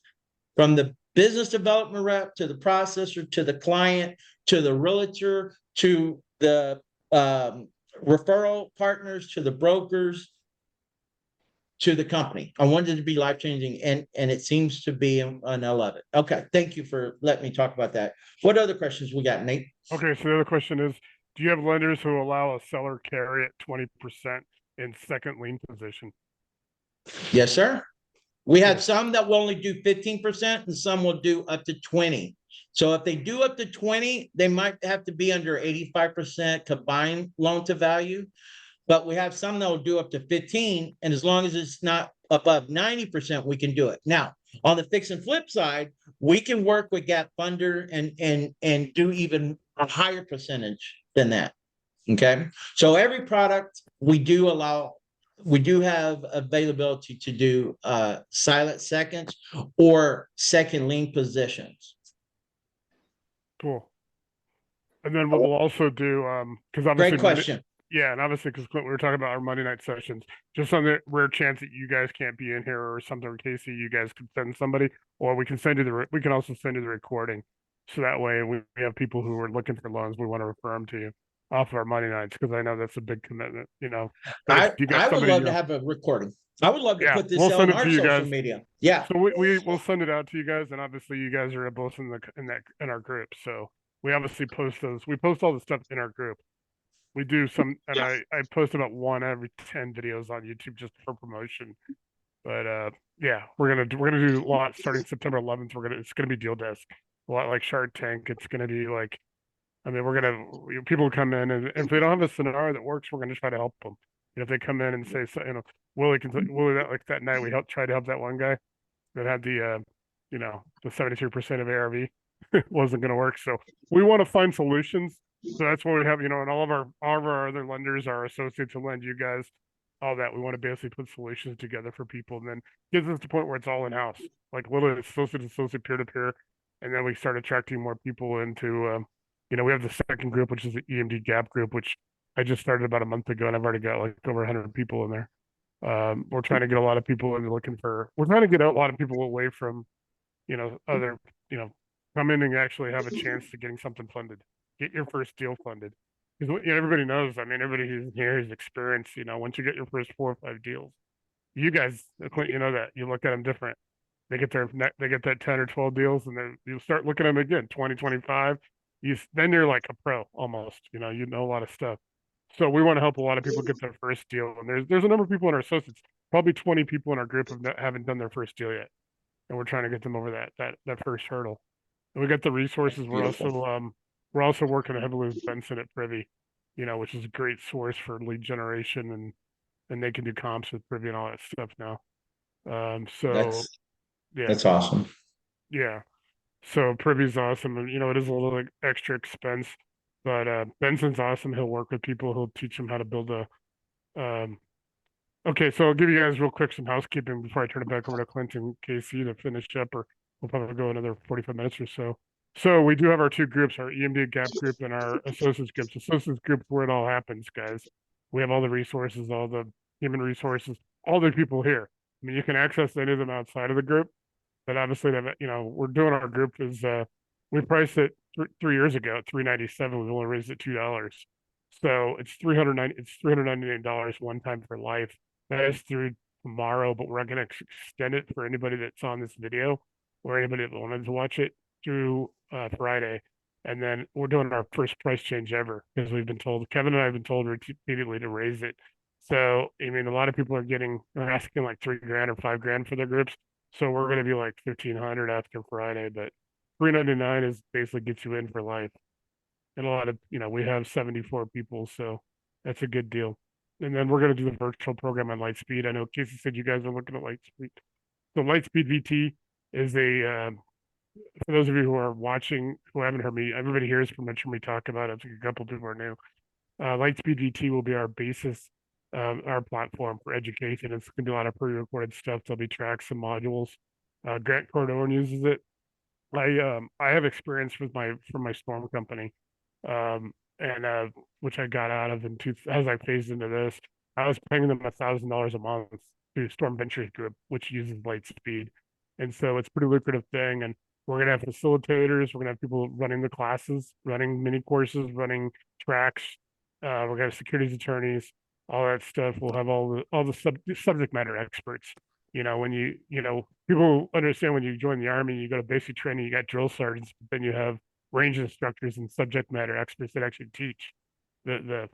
from the business development rep to the processor to the client to the realtor to the referral partners to the brokers. to the company. I wanted it to be life-changing, and it seems to be, and I love it. Okay, thank you for letting me talk about that. What other questions we got, Nate? Okay, so the other question is, do you have lenders who allow a seller carry at 20% in second lien position? Yes, sir. We have some that will only do 15% and some will do up to 20. So if they do up to 20, they might have to be under 85% combined loan to value. But we have some that will do up to 15, and as long as it's not above 90%, we can do it. Now, on the fix and flip side, we can work with Gap Funder and do even a higher percentage than that. Okay, so every product we do have availability to do silent seconds or second lien positions. Cool. And then what we'll also do, because obviously, Great question. yeah, and obviously, because we were talking about our Monday night sessions, just on the rare chance that you guys can't be in here or something, or Casey, you guys could send somebody, or we can send you we can also send you the recording, so that way we have people who are looking for loans, we want to refer them to you off of our Monday nights, because I know that's a big commitment, you know. I would love to have a recording. I would love to put this on our social media. Yeah. So we'll send it out to you guys, and obviously you guys are both in our group, so we obviously post those. We post all the stuff in our group. We do some, and I post about 1 every 10 videos on YouTube just for promotion. But yeah, we're gonna do a lot starting September 11th. It's gonna be deal desk, a lot like Shark Tank. It's gonna be like, I mean, people come in, and if they don't have a scenario that works, we're gonna try to help them. And if they come in and say, so, you know, Willie that night we try to help that one guy that had the the 73% of ARV wasn't going to work. So we want to find solutions. So that's what we have, and all of our other lenders, our associates who lend you guys, all that. We want to basically put solutions together for people, and then gets us to the point where it's all in house, like literally associate peer to peer, and then we start attracting more people into. We have the second group, which is the EMD Gap group, which I just started about a month ago, and I've already got like over 100 people in there. We're trying to get a lot of people into we're trying to get a lot of people away from, other, come in and actually have a chance to getting something funded. Get your first deal funded. Because everybody knows, I mean, everybody who's here is experienced, once you get your first 4 or 5 deals, you guys, Clint, that you look at them different. They get that 10 or 12 deals, and then you start looking at them again, 20, 25. Then you're like a pro almost, you know a lot of stuff. So we want to help a lot of people get their first deal. And there's a number of people in our associates, probably 20 people in our group haven't done their first deal yet. And we're trying to get them over that first hurdle. And we got the resources. We're also working heavily with Benson at Privy, which is a great source for lead generation, and they can do comps with Privy and all that stuff now. That's awesome. Yeah. So Privy's awesome, and it is a little extra expense, but Benson's awesome. He'll work with people. He'll teach them how to build Okay, so I'll give you guys real quick some housekeeping before I turn it back over to Clint and Casey to finish up, or we'll probably go another 45 minutes or so. So we do have our 2 groups, our EMD Gap group and our associates group. Associates group is where it all happens, guys. We have all the resources, all the human resources, all the people here. I mean, you can access any of them outside of the group, but obviously, we're doing our group is we priced it 3 years ago at $397. We've only raised it $2, so it's $399 one time for life. That is through tomorrow, but we're going to extend it for anybody that's on this video or anybody that wanted to watch it through Friday. And then we're doing our first price change ever, because Kevin and I have been told repeatedly to raise it. So, I mean, a lot of people are asking like $3,000 or $5,000 for their groups. So we're going to be like 1,500 after Friday, but $399 is basically gets you in for life. And a lot of, we have 74 people, so that's a good deal. And then we're going to do the virtual program on Lightspeed. I know Casey said you guys are looking at Lightspeed. So Lightspeed VT is for those of you who are watching, who haven't heard me, everybody here has pretty much heard me talk about it. I think a couple people are new. Lightspeed VT will be our basis, our platform for education. It's going to be a lot of pre-recorded stuff. There'll be tracks and modules. Grant Cardone uses it. I have experience from my storm company, and which I got out of as I phased into this. I was paying them $1,000 a month through Storm Ventures Group, which uses Lightspeed, and so it's a pretty lucrative thing. And we're gonna have facilitators. We're gonna have people running the classes, running mini courses, running tracks. We're gonna have securities attorneys. all that stuff. We'll have all the subject matter experts. When people understand when you join the Army, you go to basic training, you got drill sergeants, but then you have range instructors and subject matter experts that actually teach the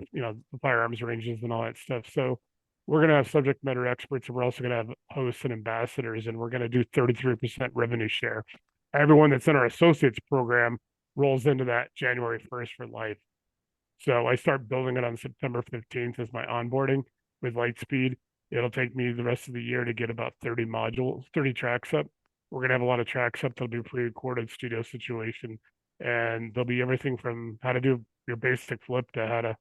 firearms ranges and all that stuff. So we're gonna have subject matter experts, and we're also gonna have hosts and ambassadors, and we're gonna do 33% revenue share. Everyone that's in our associates program rolls into that January 1st for life. So I start building it on September 15th as my onboarding with Lightspeed. It'll take me the rest of the year to get about 30 modules, 30 tracks up. We're gonna have a lot of tracks up. That'll be pre-recorded studio situation, and there'll be everything from how to do your basic flip to how to,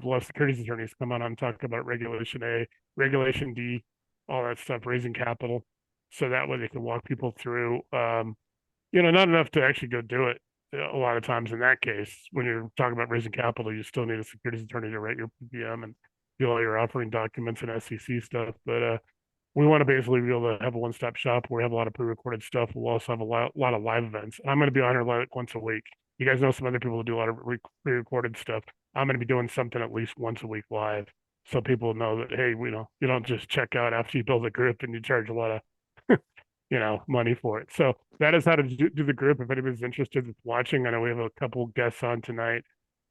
less securities attorneys come on and talk about Regulation A, Regulation D, all that stuff, raising capital, so that way they can walk people through. Not enough to actually go do it. A lot of times in that case, when you're talking about raising capital, you still need a securities attorney to write your PPM and do all your offering documents and SEC stuff. But we want to basically be able to have a one-stop shop where we have a lot of pre-recorded stuff. We'll also have a lot of live events. And I'm going to be on here like once a week. You guys know some other people who do a lot of pre-recorded stuff. I'm going to be doing something at least once a week live, so people know that, hey, you don't just check out after you build a group and you charge a lot of money for it. So that is how to do the group. If anybody's interested that's watching, I know we have a couple guests on tonight,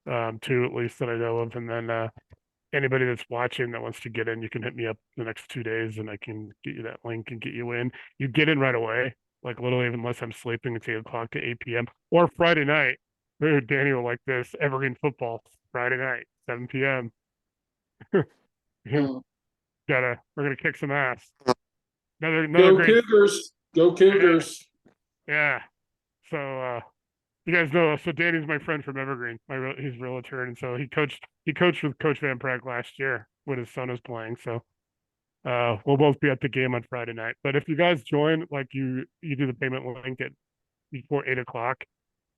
two at least that I know of. And then anybody that's watching that wants to get in, you can hit me up the next 2 days and I can get you that link and get you in. You get in right away, like literally, unless I'm sleeping, it's 8 o'clock to 8 p.m. or Friday night. Danny will like this. Evergreen football, Friday night, 7 p.m. We're gonna kick some ass. Another Go great Cougars! Go Cougars! Yeah. So you guys know, so Danny's my friend from Evergreen. He's a realtor, and so he coached with Coach Van Prague last year when his son was playing. So we'll both be at the game on Friday night. But if you guys join, like you do the payment link at before 8 o'clock,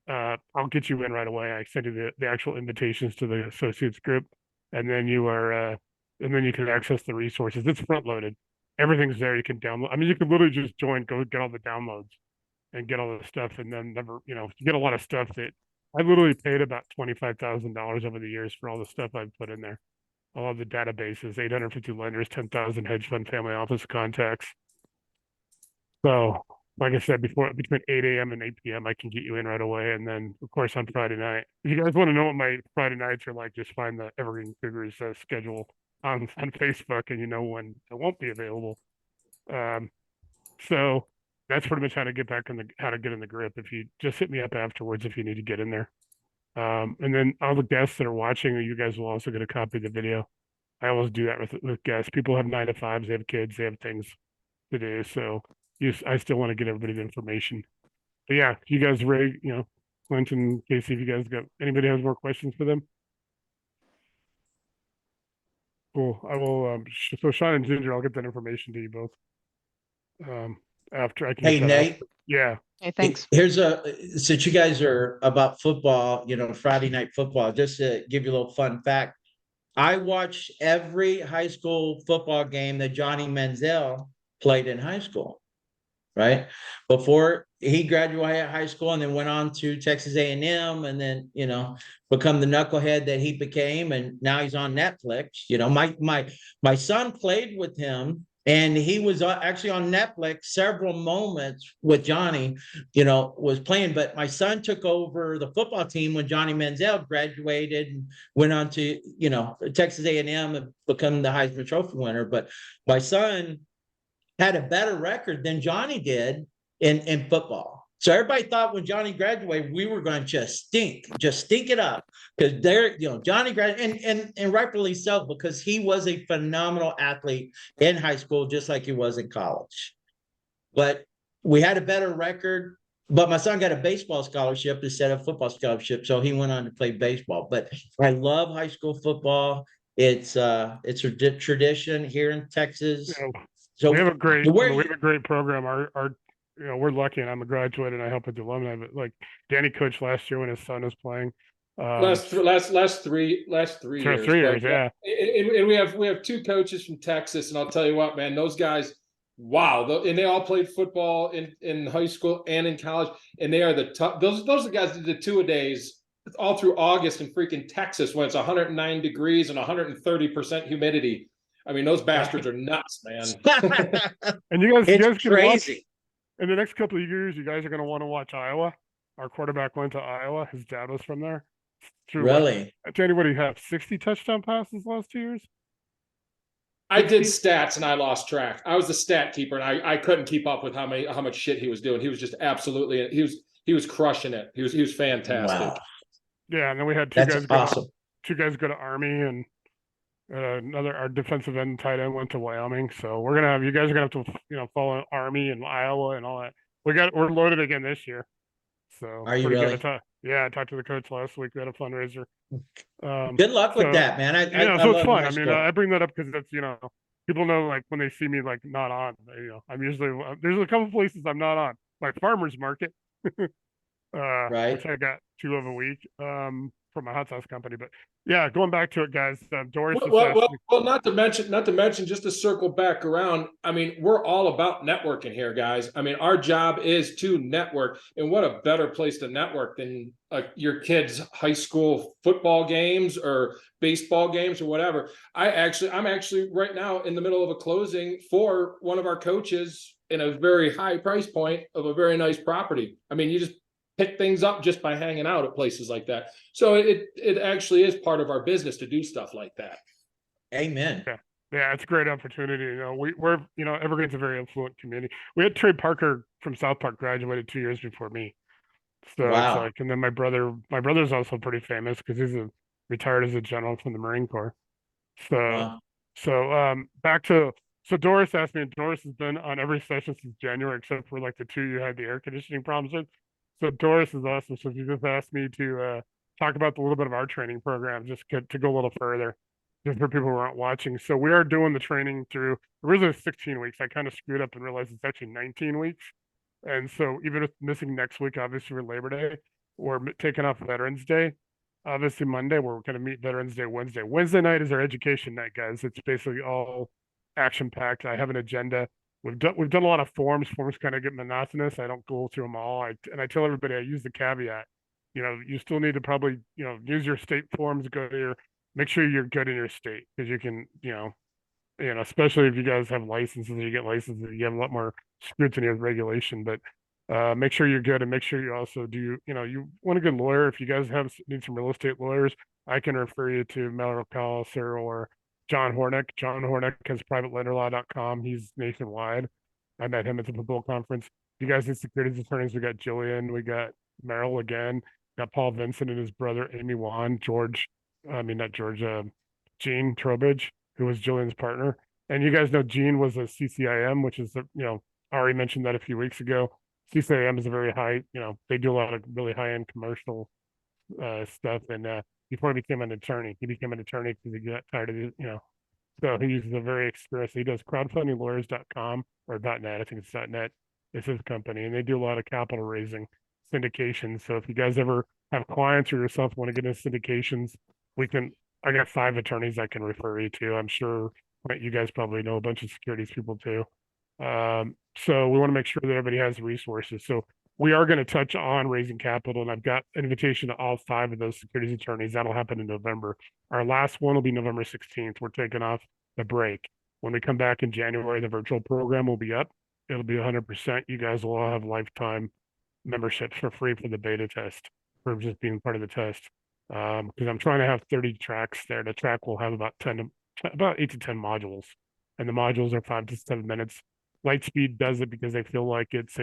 I'll get you in right away. I send you the actual invitations to the associates group, and then you can access the resources. It's front loaded. Everything's there. You can download. I mean, you can literally just join, go get all the downloads and get all the stuff. And then you get a lot of stuff that I literally paid about $25,000 over the years for all the stuff I've put in there. All of the databases, 850 lenders, 10,000 hedge fund family office contacts. So like I said before, between 8 a.m. and 8 p.m., I can get you in right away. And then, of course, on Friday night, if you guys want to know what my Friday nights are like, just find the Evergreen Cougars schedule on Facebook, and you know when it won't be available. So that's pretty much how to get in the group. If you just hit me up afterwards if you need to get in there. And then all the guests that are watching, you guys will also get a copy of the video. I always do that with guests. People have 9 to 5s, they have kids, they have things to do. So I still want to get everybody the information. But yeah, you guys ready? Klint and Casey, if you guys anybody has more questions for them? Cool. I will. So Sean and Ginger, I'll get that information to you both. After I can. Hey, Nate. Yeah. Hey, thanks. Since you guys are about football, Friday night football, just to give you a little fun fact, I watched every high school football game that Johnny Manziel played in high school, right? Before he graduated high school and then went on to Texas A&M and then, become the knucklehead that he became. And now he's on Netflix. My son played with him and he was actually on Netflix several moments with Johnny, was playing. But my son took over the football team when Johnny Manziel graduated and went on to, Texas A&M and become the Heisman Trophy winner. But my son had a better record than Johnny did in football. So everybody thought when Johnny graduated, we were going to just stink it up because Johnny graduated and rightfully so, because he was a phenomenal athlete in high school, just like he was in college. But we had a better record, but my son got a baseball scholarship instead of football scholarship. So he went on to play baseball, but I love high school football. It's a tradition here in Texas. Yeah. So we have a great program. We're lucky, and I'm a graduate, and I help with the alumni. But like Danny coached last year when his son was playing. Last 3 years. 3 years, yeah. And we have 2 coaches from Texas, and I'll tell you what, man, those guys, wow! And they all played football in high school and in college, and they are the top. Those are the guys that did the 2-a-days all through August in freaking Texas when it's 109 degrees and 130% humidity. I mean, those bastards are nuts, man. And you guys It's can watch crazy. in the next couple of years. You guys are going to want to watch Iowa. Our quarterback went to Iowa. His dad was from there. Really? Danny, what do you have? 60 touchdown passes last 2 years? I did stats and I lost track. I was the stat keeper and I couldn't keep up with how much shit he was doing. He was just absolutely he was crushing it. He was fantastic. Wow. Yeah, and then we had That's awesome. Two guys go to Army, and our defensive end tight end went to Wyoming. So you guys are gonna have to follow Army and Iowa and all that. We're loaded again this year. So Are you really? Yeah, I talked to the coach last week. We had a fundraiser. Good luck with that, man. I so love it's fun. high I mean, school. I bring that up because that's people know, like, when they see me like not on. I'm usually there's a couple places I'm not on, like farmers market, Right. which I got 2 of a week from my hot sauce company. But yeah, going back to it, guys. Doris. Well, not to mention, just to circle back around. I mean, we're all about networking here, guys. I mean, our job is to network, and what a better place to network than your kids' high school football games or baseball games or whatever. I'm actually right now in the middle of a closing for one of our coaches in a very high price point of a very nice property. I mean, you just pick things up just by hanging out at places like that. So it actually is part of our business to do stuff like that. Amen. Yeah, it's a great opportunity. We're Evergreen's a very affluent community. We had Trey Parker from South Park graduated 2 years before me. So Wow. It's like, and then my brother's also pretty famous because he's retired as a general from the Marine Corps. Back to Doris asked me. Doris has been on every session since January except for like the 2 you had the air conditioning problems with. So Doris is awesome. So she just asked me to talk about a little bit of our training program, just to go a little further, just for people who aren't watching. So we are doing the training through originally 16 weeks. I kind of screwed up and realized it's actually 19 weeks. And so even with missing next week, obviously for Labor Day, we're taking off Veterans Day. Obviously Monday, we're going to meet Veterans Day Wednesday. Wednesday night is our education night, guys. It's basically all action packed. I have an agenda. We've done a lot of forms. Forms kind of get monotonous. I don't go through them all. I tell everybody, I use the caveat. You still need to probably use your state forms. Make sure you're good in your state, because you can especially if you guys have licenses, you get licenses, you have a lot more scrutiny of regulation. But make sure you're good, and make sure you also you want a good lawyer. If you guys need some real estate lawyers, I can refer you to Mel Calliser or John Hornick. John Hornick has privatelenderlaw.com. He's nationwide. I met him at the Bull conference. You guys need securities attorneys. We got Jillian. We got Merrill again. Got Paul Vincent and his brother Amy Wan. Gene Trowbridge, who was Jillian's partner. And you guys know Gene was a CCIM, which is I already mentioned that a few weeks ago. CCIM is a very high. They do a lot of really high end commercial stuff. And before he became an attorney because he got tired of it, so he uses a very experienced, he does crowdfundinglawyers.com or .net. I think it's .net. It's his company, and they do a lot of capital raising syndications. So if you guys ever have clients or yourself want to get into syndications, I got 5 attorneys I can refer you to. I'm sure you guys probably know a bunch of securities people too. So we want to make sure that everybody has the resources. So we are going to touch on raising capital, and I've got an invitation to all 5 of those securities attorneys. That'll happen in November. Our last one will be November 16th. We're taking off the break. When we come back in January, the virtual program will be up. It'll be 100%. You guys will all have lifetime memberships for free for the beta test, for just being part of the test. Because I'm trying to have 30 tracks there. The track will have about 8 to 10 modules, and the modules are 5 to 7 minutes. Lightspeed does it because they feel like it's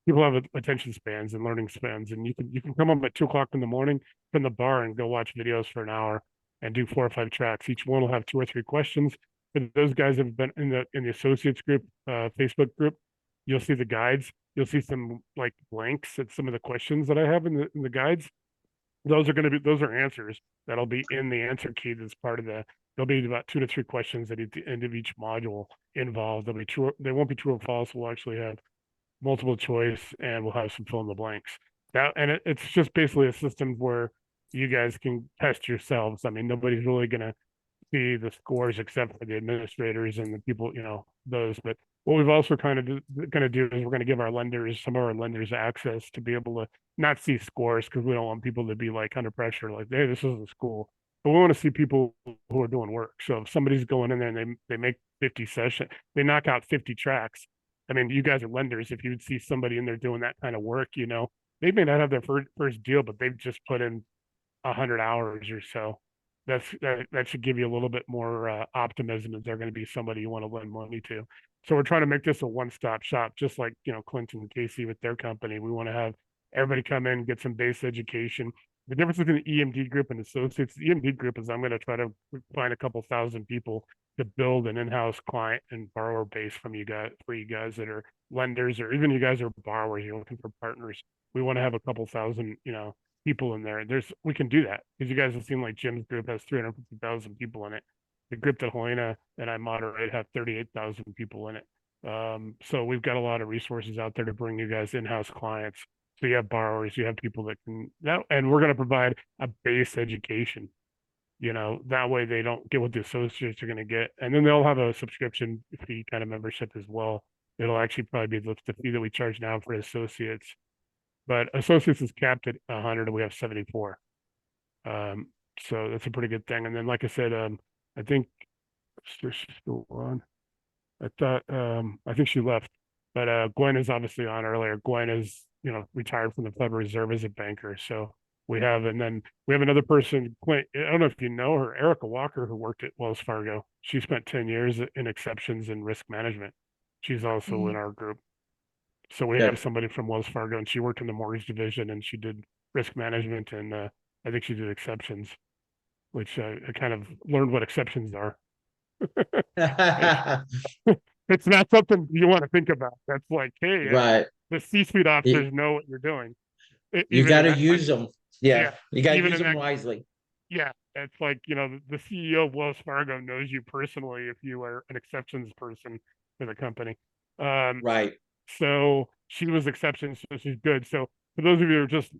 people have attention spans and learning spans, and you can come up at 2:00 in the morning from the bar and go watch videos for an hour and do 4 or 5 tracks. Each one will have 2 or 3 questions. For those guys that have been in the associates group, Facebook group, you'll see the guides. You'll see some like blanks at some of the questions that I have in the guides. Those are answers that'll be in the answer key. That's part of there'll be about 2 to 3 questions at the end of each module involved. They won't be true or false. We'll actually have multiple choice, and we'll have some fill in the blanks. It's just basically a system where you guys can test yourselves. I mean, nobody's really going to see the scores except for the administrators and the people, those, but what we've also kind of going to do is we're going to give some of our lenders access to be able to not see scores because we don't want people to be like under pressure, like, hey, this isn't school. But we want to see people who are doing work. So if somebody's going in there and they make 50 sessions, they knock out 50 tracks. I mean, you guys are lenders. If you would see somebody in there doing that kind of work, they may not have their first deal, but they've just put in 100 hours or so. That should give you a little bit more optimism that they're going to be somebody you want to lend money to. So we're trying to make this a one-stop shop, just like Klint and Casey with their company. We want to have everybody come in, get some base education. The difference between the EMD group and associates, the EMD group is I'm going to try to find a couple thousand people to build an in-house client and borrower base for you guys that are lenders, or even you guys are borrowers, you're looking for partners. We want to have a couple thousand, people in there. We can do that because you guys have seen like Jim's group has 350,000 people in it. The group that Helena and I moderate have 38,000 people in it. So we've got a lot of resources out there to bring you guys in-house clients. So you have borrowers, you have people that can that, and we're going to provide a base education. That way they don't get what the associates are going to get, and then they'll have a subscription fee kind of membership as well. It'll actually probably be the fee that we charge now for associates, but associates is capped at 100, and we have 74. So that's a pretty good thing. And then, like I said, I think she's still on. I think she left, but Gwen is obviously on earlier. Gwen is, retired from the Federal Reserve as a banker. So and then we have another person, Clint, I don't know if you know her, Erica Walker, who worked at Wells Fargo. She spent 10 years in exceptions and risk management. She's also in our group. So we have somebody from Wells Fargo, and she worked in the mortgage division, and she did risk management, and I think she did exceptions, which I kind of learned what exceptions are. It's not something you want to think about. That's like, hey, Right. the C-suite officers know what you're doing. You got to use them. Yeah. You got to use them wisely. Yeah. It's like, the CEO of Wells Fargo knows you personally if you are an exceptions person for the company. Right. So she was exceptions, so she's good. So for those of you who are just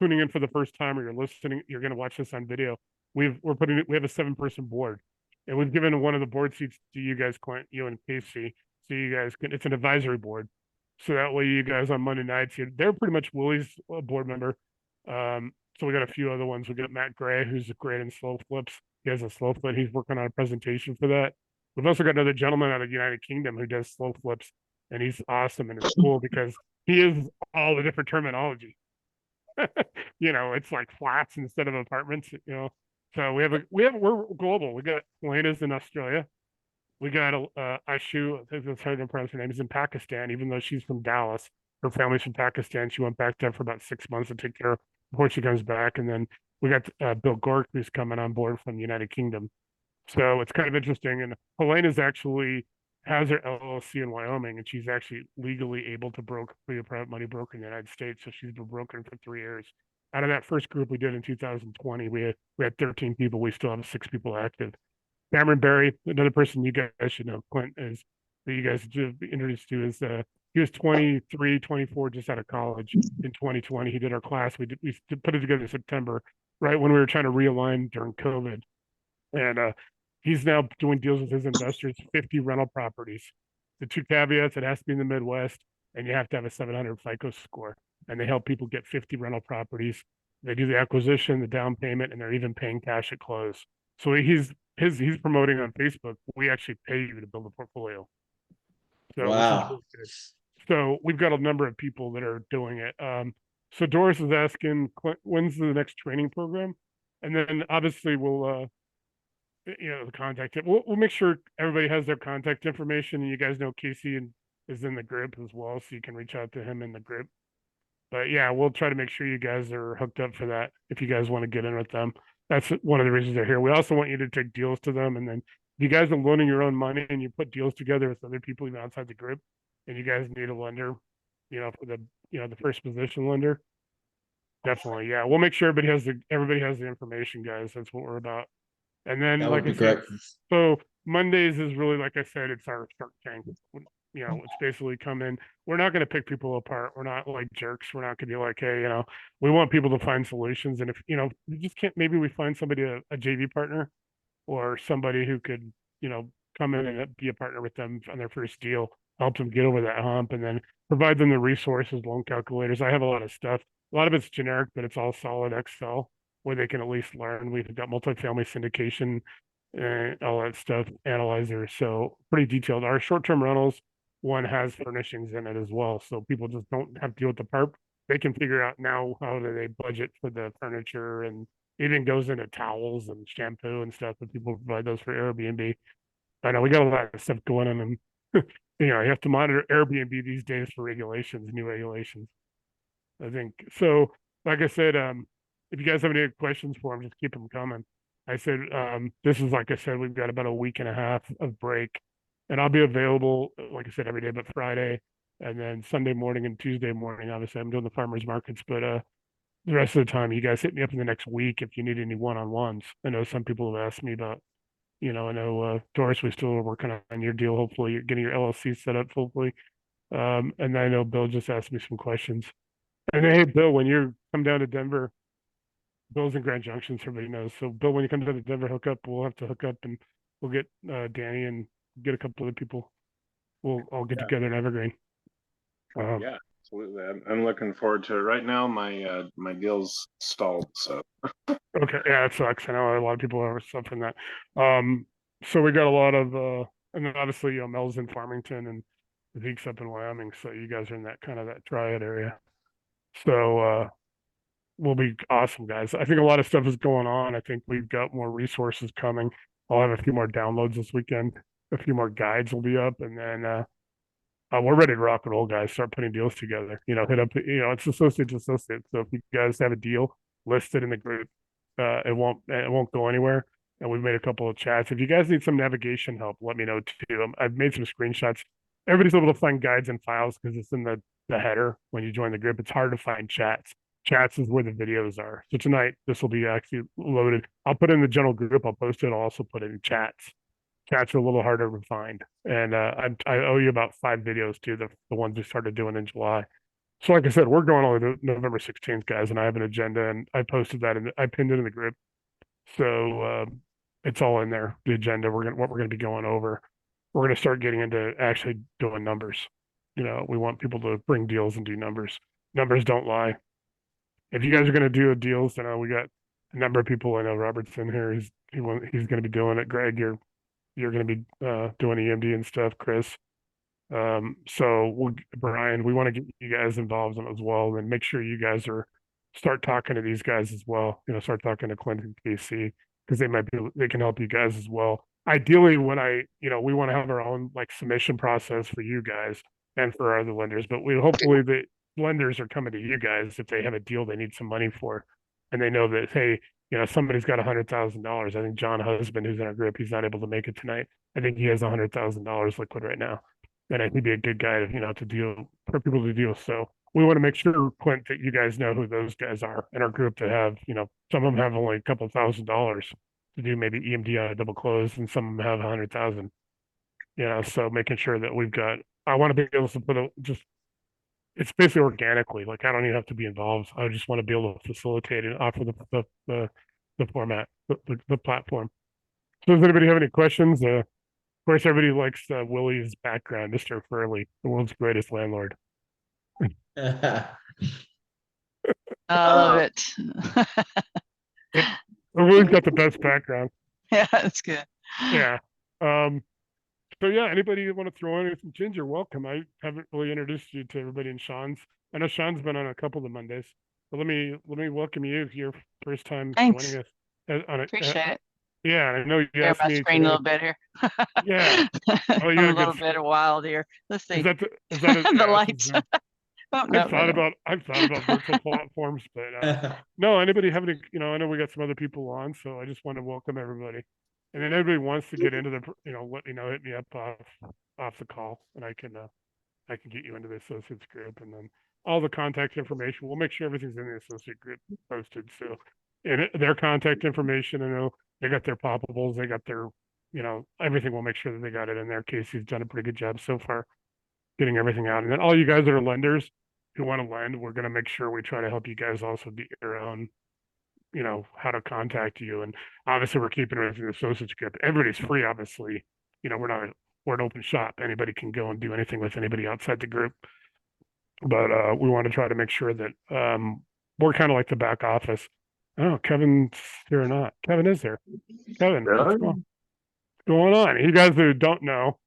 tuning in for the first time, or you're listening, you're going to watch this on video. We have a 7-person board, and we've given one of the board seats to you guys, Clint, you and Casey. So you guys it's an advisory board. So that way you guys on Monday nights, they're pretty much Willie's board member. So we got a few other ones. We got Matt Gray, who's great in slow flips. He has a slow flip. He's working on a presentation for that. We've also got another gentleman out of the United Kingdom who does slow flips, and he's awesome, and it's cool because he is all the different terminology. It's like flats instead of apartments. So we're global. We got Helena's in Australia. We got Ashu, I think that's hard to pronounce her name, is in Pakistan, even though she's from Dallas. Her family's from Pakistan. She went back there for about 6 months to take care of before she comes back. And then we got Bill Gork, who's coming on board from the United Kingdom. So it's kind of interesting. And Helena's actually has her LLC in Wyoming, and she's actually legally able to be a private money broker in the United States. So she's been brokering for 3 years. Out of that first group we did in 2020, we had 13 people. We still have 6 people active. Cameron Barry, another person you guys should know, Clint, is that you guys should be introduced to, is he was 23, 24, just out of college in 2020. He did our class. We put it together in September, right when we were trying to realign during COVID. And he's now doing deals with his investors, 50 rental properties. The 2 caveats: it has to be in the Midwest, and you have to have a 700 FICO score. And they help people get 50 rental properties. They do the acquisition, the down payment, and they're even paying cash at close. So he's promoting on Facebook. We actually pay you to build a portfolio. So wow. So we've got a number of people that are doing it. So Doris is asking, when's the next training program? And then obviously we'll the contact. We'll make sure everybody has their contact information, and you guys know Casey is in the group as well, so you can reach out to him in the group. But yeah, we'll try to make sure you guys are hooked up for that if you guys want to get in with them. That's one of the reasons they're here. We also want you to take deals to them, and then if you guys are loaning your own money and you put deals together with other people even outside the group, and you guys need a lender, for the first position lender, definitely, yeah. We'll make sure everybody has the information, guys. That's what we're about. And then, that like would I be said, great. so Mondays is really, like I said, it's our Shark Tank. It's basically come in. We're not going to pick people apart. We're not like jerks. We're not going to be like, hey, we want people to find solutions. And if, we just can't, maybe we find somebody, a JV partner or somebody who could, come in and be a partner with them on their first deal. help them get over that hump, and then provide them the resources, loan calculators. I have a lot of stuff. A lot of it's generic, but it's all solid Excel where they can at least learn. We've got multifamily syndication and all that stuff, analyzers. So pretty detailed. Our short-term rentals one has furnishings in it as well. So people just don't have to deal with the part. They can figure out now how do they budget for the furniture, and even goes into towels and shampoo and stuff, but people provide those for Airbnb. I know we got a lot of stuff going on, and you have to monitor Airbnb these days for regulations, new regulations. I think so. Like I said, if you guys have any questions for them, just keep them coming. I said, this is like I said, we've got about a week and a half of break, and I'll be available, like I said, every day but Friday, and then Sunday morning and Tuesday morning. Obviously, I'm doing the farmers markets, but the rest of the time, you guys hit me up in the next week if you need any one-on-ones. I know some people have asked me about, I know Doris, we still are working on your deal. Hopefully, you're getting your LLC set up. Hopefully, and I know Bill just asked me some questions. And hey, Bill, when you come down to Denver, Bill's in Grand Junction, so everybody knows. So, Bill, when you come down to Denver, hook up. We'll have to hook up, and we'll get Danny and get a couple other people. We'll all get together in Evergreen. Yeah, absolutely. I'm looking forward to it. Right now, my deal's stalled, so. Okay, yeah, it sucks. I know a lot of people are suffering that. So we got a lot of, and then obviously, Mel's in Farmington and Zeke's up in Wyoming. So you guys are in that kind of that triad area. So will be awesome, guys. I think a lot of stuff is going on. I think we've got more resources coming. I'll have a few more downloads this weekend. A few more guides will be up, and then we're ready to rock and roll, guys. Start putting deals together. Hit up. It's associate to associate. So if you guys have a deal listed in the group, it won't go anywhere. And we've made a couple of chats. If you guys need some navigation help, let me know too. I've made some screenshots. Everybody's able to find guides and files because it's in the header when you join the group. It's hard to find chats. Chats is where the videos are. So tonight this will be actually loaded. I'll put it in the general group. I'll post it. I'll also put it in chats. Chats are a little harder to find, and I owe you about 5 videos too. The ones we started doing in July. So like I said, we're going all the way to November 16th, guys, and I have an agenda, and I posted that and I pinned it in the group. So it's all in there. The agenda. What we're gonna be going over. We're gonna start getting into actually doing numbers. We want people to bring deals and do numbers. Numbers don't lie. If you guys are gonna do deals, then we got a number of people. I know Robert's in here. He's gonna be doing it. Greg, you're gonna be doing EMD and stuff. Chris. So Brian, we want to get you guys involved in it as well, and make sure you guys start talking to these guys as well. Start talking to Klint and Casey because they can help you guys as well. Ideally, we want to have our own like submission process for you guys and for our other lenders, but hopefully the lenders are coming to you guys if they have a deal they need some money for, and they know that, hey, somebody's got $100,000. I think John Husband, who's in our group, he's not able to make it tonight. I think he has $100,000 liquid right now. And I think he'd be a good guy to deal for people to deal. So we want to make sure, Clint, that you guys know who those guys are in our group that have, some of them have only a couple $1,000s to do maybe EMD on a double close, and some of them have 100,000. So making sure that I want to be able to it's basically organically. Like I don't even have to be involved. I just want to be able to facilitate and offer the format, the platform. So does anybody have any questions? Of course, everybody likes Willie's background, Mr. Furley, the world's greatest landlord. I love it. Willie's got the best background. Yeah, that's good. Yeah. So yeah, anybody want to throw in some ginger, welcome. I haven't really introduced you to everybody in Sean's. I know Sean's been on a couple of the Mondays, but let me welcome you your first time Thanks. joining us. Appreciate it. Yeah, I know you Share asked my me screen a little bit here. Yeah. Oh, I'm a little bit wild here. Let's see. Is that the lights? Oh, no, I've thought about virtual platforms, but no, anybody have any, I know we got some other people on, so I just want to welcome everybody. And then everybody wants to get into the, let me know, hit me up off the call, and I can get you into the associates group, and then all the contact information. We'll make sure everything's in the associate group posted. So, and their contact information, I know they got their poppables, they got their, everything. We'll make sure that they got it in there. Casey's done a pretty good job so far getting everything out. And then all you guys that are lenders who want to lend, we're going to make sure we try to help you guys also get your own, how to contact you. And obviously we're keeping everything in the associates group. Everybody's free, obviously. We're not we're an open shop. Anybody can go and do anything with anybody outside the group. But we want to try to make sure that we're kind of like the back office. Oh, Kevin's here or not? Kevin is there. Kevin, what's going on? You guys who don't know,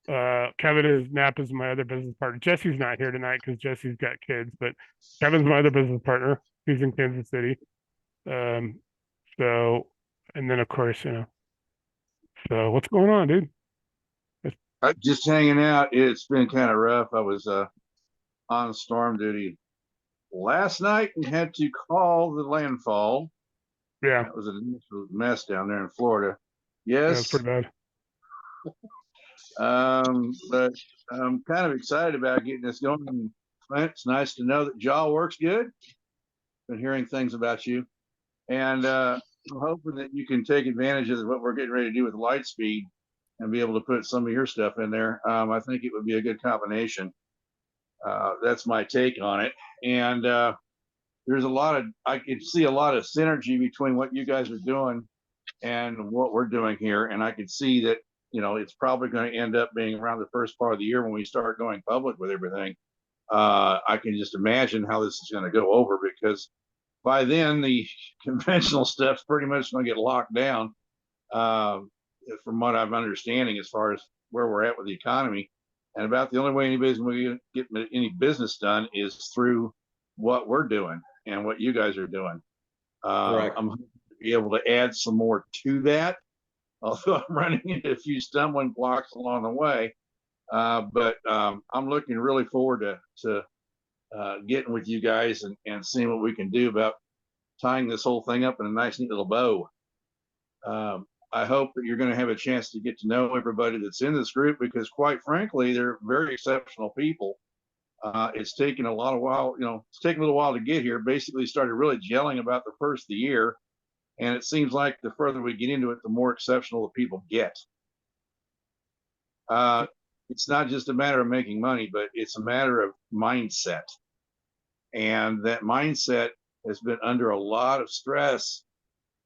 Kevin is Nap is my other business partner. Jesse's not here tonight because Jesse's got kids, but Kevin's my other business partner. He's in Kansas City. So, and then of course, so what's going on, dude? Just hanging out. It's been kind of rough. I was on storm duty last night and had to call the landfall. Yeah, That was a mess down there in Florida. that's Yes. pretty bad. But I'm kind of excited about getting this going. Clint, it's nice to know that jaw works good. Been hearing things about you, and I'm hoping that you can take advantage of what we're getting ready to do with Lightspeed and be able to put some of your stuff in there. I think it would be a good combination. That's my take on it. And there's I can see a lot of synergy between what you guys are doing and what we're doing here. And I can see that, it's probably going to end up being around the first part of the year when we start going public with everything. I can just imagine how this is going to go over, because by then the conventional stuff's pretty much going to get locked down, from what I'm understanding, as far as where we're at with the economy. And about the only way anybody's going to get any business done is through what we're doing and what you guys are doing. I'm hoping to be able to add some more to that, although I'm running into a few stumbling blocks along the way. But I'm looking really forward to getting with you guys and seeing what we can do about tying this whole thing up in a nice, neat little bow. I hope that you're going to have a chance to get to know everybody that's in this group, because quite frankly, they're very exceptional people. It's taken a little while to get here. Basically started really gelling about the first of the year. And it seems like the further we get into it, the more exceptional the people get. It's not just a matter of making money, but it's a matter of mindset. And that mindset has been under a lot of stress,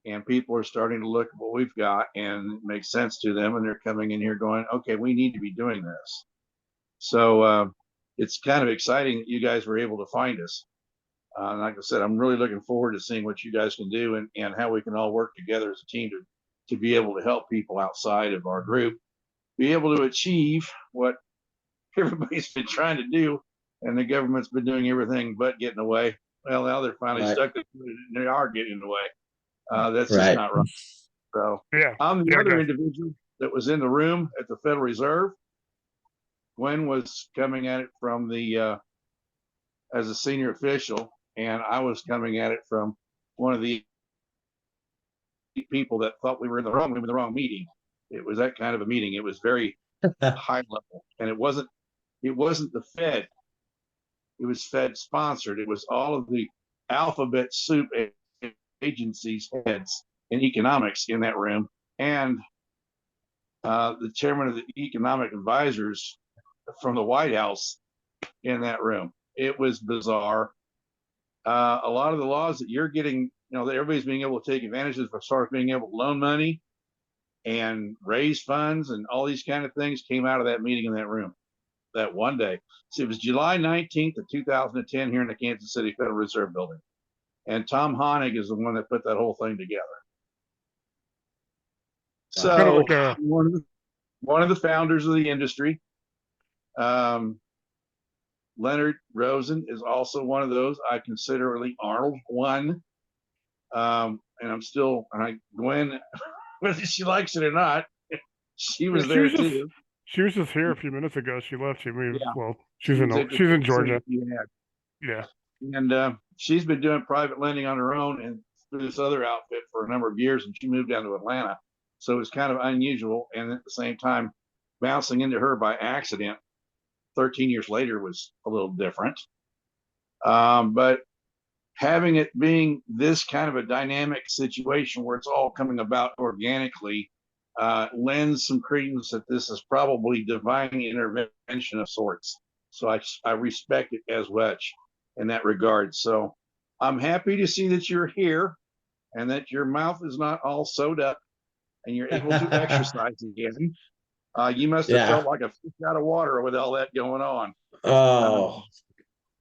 and people are starting to look at what we've got and it makes sense to them. And they're coming in here going, okay, we need to be doing this. So it's kind of exciting that you guys were able to find us. Like I said, I'm really looking forward to seeing what you guys can do and how we can all work together as a team to be able to help people outside of our group be able to achieve what everybody's been trying to do, and the government's been doing everything but getting away. Well, now they're finally stuck to it, and they are getting in the way. That's just not right. So Yeah, I'm the other individual that was in the room at the Federal Reserve. Gwen was coming at it from the as a senior official, and I was coming at it from one of the people that thought we were in the wrong meeting. It was that kind of a meeting. It was very high level, and it wasn't the Fed. It was Fed sponsored. It was all of the alphabet soup agencies heads in economics in that room, and the chairman of the economic advisors from the White House in that room. It was bizarre. A lot of the laws that you're getting, that everybody's being able to take advantage of as far as being able to loan money and raise funds and all these kind of things came out of that meeting in that room that one day. So it was July 19th of 2010 here in the Kansas City Federal Reserve Building. And Tom Honig is the one that put that whole thing together. So one of the founders of the industry, Leonard Rosen, is also one of those. I consider Lee Arnold one. And Gwen, whether she likes it or not, she was there too. She was just here a few minutes ago. She left. She moved. Yeah. Well, she's in Georgia. Yeah. And she's been doing private lending on her own and through this other outfit for a number of years, and she moved down to Atlanta. So it's kind of unusual. And at the same time, bouncing into her by accident 13 years later was a little different. But having it being this kind of a dynamic situation where it's all coming about organically lends some credence that this is probably divine intervention of sorts. So I respect it as much in that regard. So I'm happy to see that you're here and that your mouth is not all sewed up and you're able to exercise again. You must have Yeah. felt like a fish out of water with all that going on. Oh,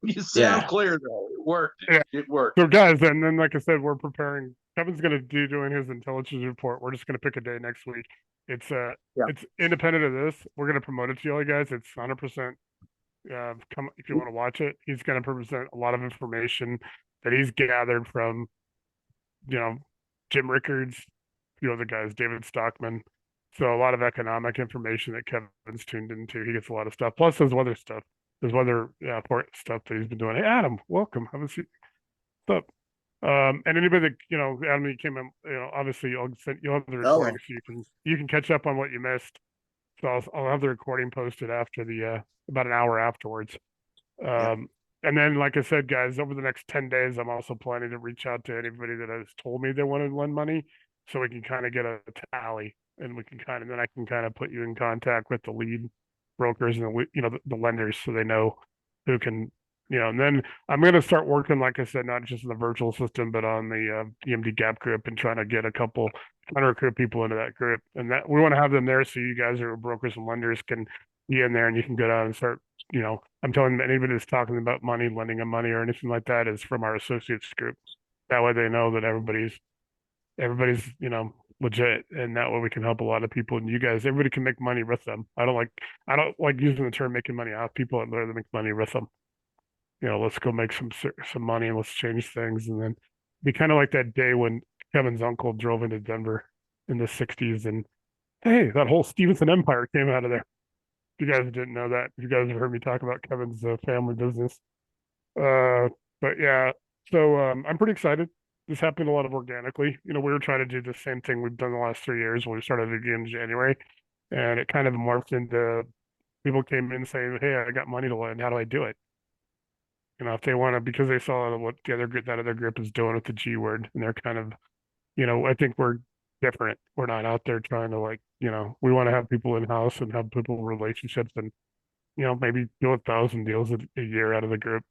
You sound Yeah. clear though. It worked. Yeah. It worked. So guys, and then like I said, we're preparing. Kevin's gonna doing his intelligence report. We're just gonna pick a day next week. It's Yeah. it's independent of this. We're gonna promote it to you guys. It's 100%. Come if you want to watch it. He's gonna present a lot of information that he's gathered from, Jim Rickards, a few other guys, David Stockman. So a lot of economic information that Kevin's tuned into. He gets a lot of stuff. Plus there's weather stuff. There's weather stuff that he's been doing. Hey Adam, welcome. Have a seat. What's up? And anybody that Adam, you came in. Obviously you'll have the recording so you can catch up on what you missed. So I'll have the recording posted after the about an hour afterwards. And then, like I said, guys, over the next 10 days, I'm also planning to reach out to anybody that has told me they want to lend money, so we can kind of get a tally, and then I can kind of put you in contact with the lead brokers and the lenders, so they know who can, and then I'm going to start working, like I said, not just in the virtual system, but on the EMD Gap group, and trying to recruit people into that group, and that we want to have them there, so you guys who are brokers and lenders can be in there, and you can go down and start. I'm telling them anybody that's talking about money, lending them money or anything like that is from our associates group. That way they know that everybody's, legit, and that way we can help a lot of people. And you guys, everybody can make money with them. I don't like using the term making money off people. I'd rather make money with them. Let's go make some money and let's change things. And then be kind of like that day when Kevin's uncle drove into Denver in the 60s, and hey, that whole Stevenson Empire came out of there. You guys didn't know that. You guys have heard me talk about Kevin's family business. But yeah, so I'm pretty excited. This happened a lot of organically. We were trying to do the same thing we've done the last 3 years when we started again in January, and it kind of morphed into people came in saying, "Hey, I got money to lend. How do I do it?" If they want to, because they saw what that other group is doing with the G word, and they're kind of, I think we're different. We're not out there trying to we want to have people in house and have people relationships and, maybe do 1,000 deals a year out of the group,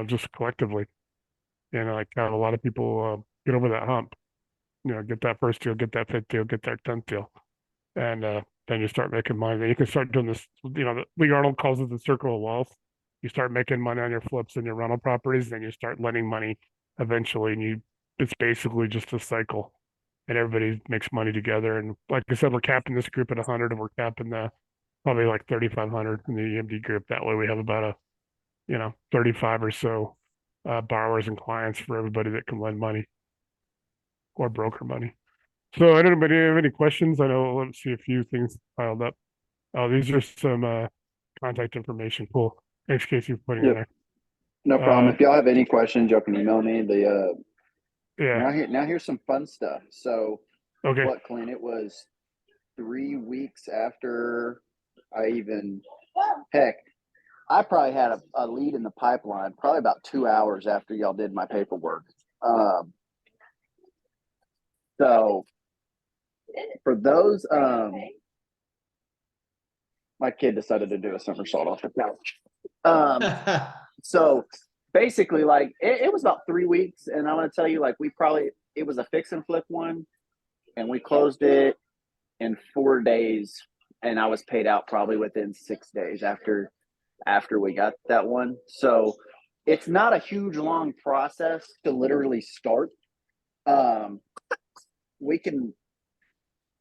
just collectively. Like have a lot of people get over that hump, get that first deal, get that fifth deal, get that 10th deal. And then you start making money. Then you can start doing this, Lee Arnold calls it the circle of wealth. You start making money on your flips and your rental properties, then you start lending money eventually, and it's basically just a cycle, and everybody makes money together. And like I said, we're capping this group at 100, and we're capping probably like 3,500 in the EMD group. That way we have about 35 or so borrowers and clients for everybody that can lend money or broker money. So anybody have any questions? I know, let's see a few things piled up. Oh, these are some contact information. Cool. Thanks, Casey, for putting it there. No problem. If y'all have any questions, y'all can email me. Yeah. Now here's some fun stuff. So Okay. what, Clint? It was 3 weeks after I probably had a lead in the pipeline, probably about 2 hours after y'all did my paperwork. So for those, my kid decided to do a somersault off the couch. So basically, it was about 3 weeks, and I'm going to tell you, it was a fix and flip one, and we closed it in 4 days, and I was paid out probably within 6 days after we got that one. So it's not a huge long process to literally start.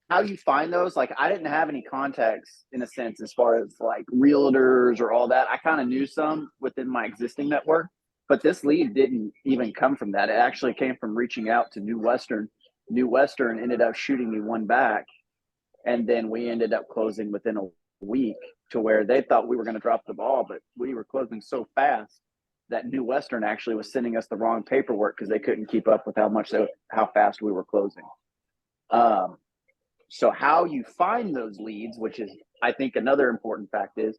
How you find those, I didn't have any contacts in a sense as far as realtors or all that. I kind of knew some within my existing network, but this lead didn't even come from that. It actually came from reaching out to New Western. New Western ended up shooting me one back, and then we ended up closing within a week, to where they thought we were going to drop the ball, but we were closing so fast that New Western actually was sending us the wrong paperwork because they couldn't keep up with how fast we were closing. So how you find those leads, which is, I think, another important fact, is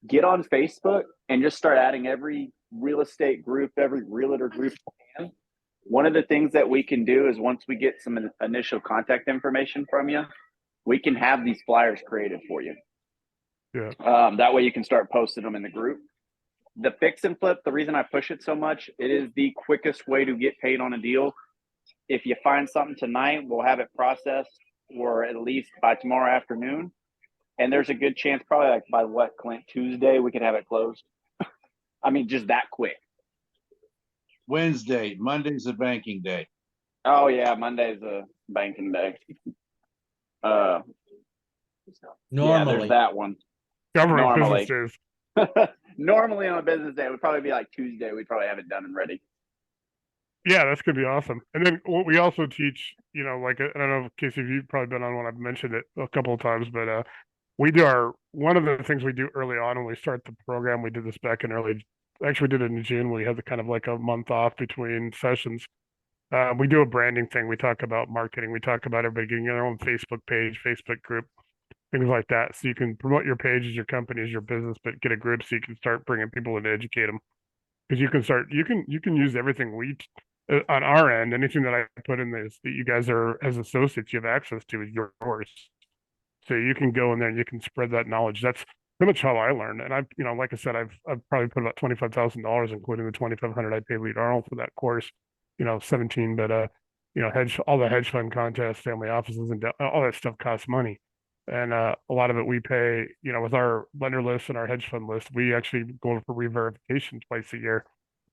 get on Facebook and just start adding every real estate group, every realtor group you can. One of the things that we can do is, once we get some initial contact information from you, we can have these flyers created for you. Yeah. That way you can start posting them in the group. The fix and flip, the reason I push it so much, it is the quickest way to get paid on a deal. If you find something tonight, we'll have it processed, or at least by tomorrow afternoon. And there's a good chance, probably like by what, Clint, Tuesday, we could have it closed. I mean, just that quick. Wednesday, Monday's a banking day. Oh yeah, Monday's a banking day. Yeah, Normally, there's that one. Government Normally. business days. Normally on a business day, it would probably be like Tuesday. We'd probably have it done and ready. Yeah, that's gonna be awesome. And then what we also teach, like I don't know, Casey, if you've probably been on one. I've mentioned it a couple of times, but we do one of the things we do early on when we start the program. We did this back in actually we did it in June. We had the kind of like a month off between sessions. We do a branding thing. We talk about marketing. We talk about everybody getting their own Facebook page, Facebook group, things like that. So you can promote your pages, your companies, your business, but get a group so you can start bringing people in to educate them. Because you can use everything on our end. Anything that I put in this that you guys are as associates, you have access to is yours. So you can go in there and you can spread that knowledge. That's pretty much how I learned. And I've, like I said, I've probably put about $25,000, including the 2,500 I paid Lead Arnold for that course. 17, but all the hedge fund contests, family offices, and all that stuff costs money. And a lot of it we pay, with our lender list and our hedge fund list, we actually go for re-verification twice a year.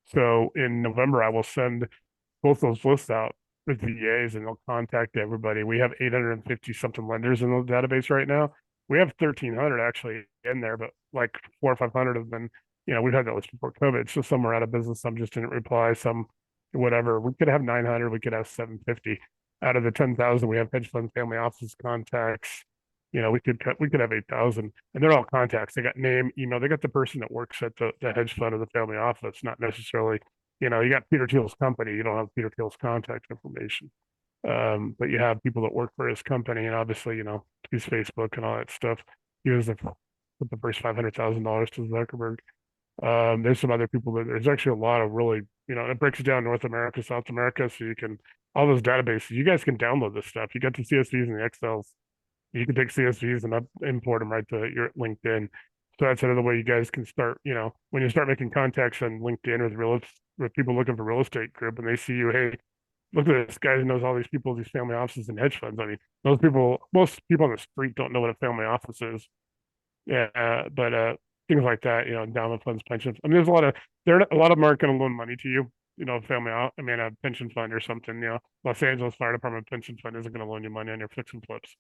So in November, I will send both those lists out with VAs and they'll contact everybody. We have 850 something lenders in the database right now. We have 1,300 actually in there, but like 400 or 500 of them, we've had that list before COVID. So some are out of business, some just didn't reply, some whatever. We could have 900, we could have 750. Out of the 10,000, we have hedge fund family offices contacts. We could have 8,000, and they're all contacts. They got name, email. They got the person that works at the hedge fund or the family office, not necessarily. You got Peter Thiel's company. You don't have Peter Thiel's contact information, but you have people that work for his company, and obviously, his Facebook and all that stuff. He was put the first $500,000 to Zuckerberg. There's some other people there's actually a lot of really, it breaks it down North America, South America, so you can all those databases. You guys can download this stuff. You got the CSVs and the Excels. You can take CSVs and import them right to your LinkedIn. So that's another way you guys can start. When you start making contacts on LinkedIn with people looking for real estate group, and they see you, hey, look at this guy who knows all these people, these family offices and hedge funds. I mean, most people on the street don't know what a family office is. Yeah, but things like that, endowment funds, pensions. I mean, a lot of them aren't going to loan money to you. A pension fund or something. Los Angeles Fire Department pension fund isn't going to loan you money on your fix and flips.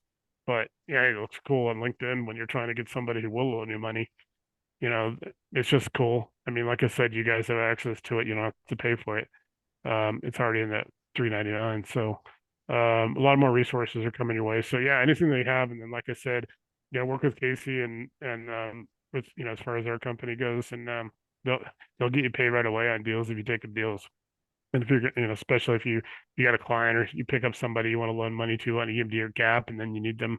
But yeah, it looks cool on LinkedIn when you're trying to get somebody who will loan you money. It's just cool. I mean, like I said, you guys have access to it. You don't have to pay for it. It's already in that $3.99. So a lot more resources are coming your way. So yeah, anything they have, and then like I said, work with Casey and with as far as our company goes, and they'll get you paid right away on deals if you take the deals. And if you're, especially if you got a client or you pick up somebody you want to loan money to, and you give to your gap, and then you need them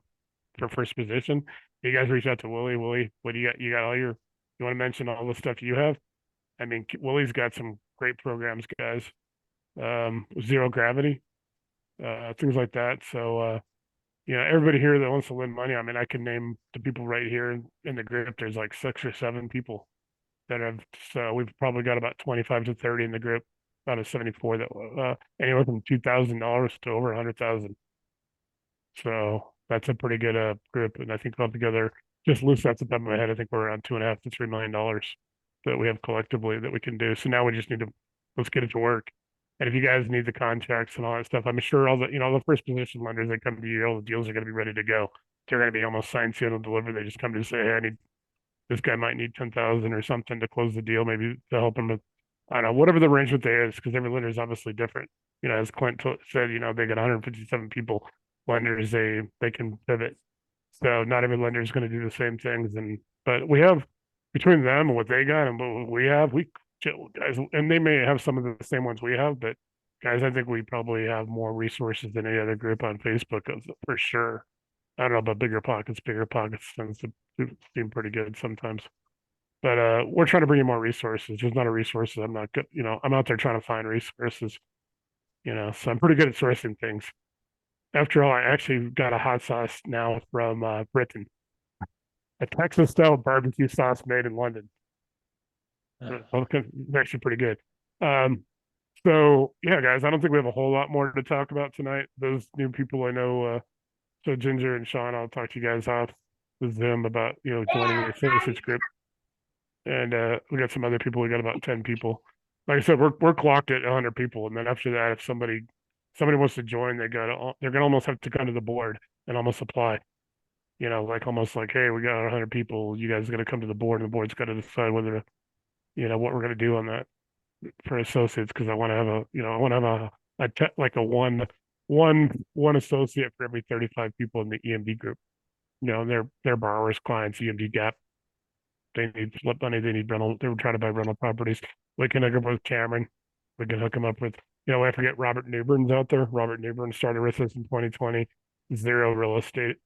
for first position, you guys reach out to Willie. Willie, what do you got? You got you want to mention all the stuff you have? I mean, Willie's got some great programs, guys. Zero gravity, things like that. So, everybody here that wants to lend money, I mean, I can name the people right here in the group. There's like 6 or 7 people that have, so we've probably got about 25 to 30 in the group. Out of 74 that anywhere from $2,000 to over 100,000. So that's a pretty good group. And I think altogether, just loose off the top of my head, I think we're around $2.5 to $3 million that we have collectively that we can do. So now we just need to let's get it to work. And if you guys need the contracts and all that stuff, I'm sure all the the first position lenders that come to you, all the deals are going to be ready to go. They're going to be almost signed, sealed, and delivered. They just come to say, hey, this guy might need 10,000 or something to close the deal, maybe to help him with, I don't know, whatever the arrangement there is, because every lender is obviously different. As Clint said, they got 157 people, lenders, they can pivot. So not every lender is going to do the same things. But we have, between them and what they got and what we have, guys, and they may have some of the same ones we have, but guys, I think we probably have more resources than any other group on Facebook for sure. I don't know about bigger pockets tends to seem pretty good sometimes. But we're trying to bring you more resources. There's not a resources. I'm not good. I'm out there trying to find resources. So I'm pretty good at sourcing things. After all, I actually got a hot sauce now from Britain, a Texas style barbecue sauce made in London. It's actually pretty good. So yeah, guys, I don't think we have a whole lot more to talk about tonight. Those new people I know, so Ginger and Sean, I'll talk to you guys off with Zoom about, joining the associates group. And we got some other people. We got about 10 people. Like I said, we're clocked at 100 people, and then after that, if somebody wants to join, they're gonna almost have to come to the board and almost apply. Like almost like, hey, we got 100 people. You guys got to come to the board, and the board's got to decide whether, what we're gonna do on that for associates. Because I want to have like a one associate for every 35 people in the EMD group. Their borrowers, clients, EMD gap. They need flip money. They need rental. They were trying to buy rental properties. We can hook up with Cameron. We can hook him up with, I forget Robert Newburn's out there. Robert Newburn started with us in 2020. Zero real estate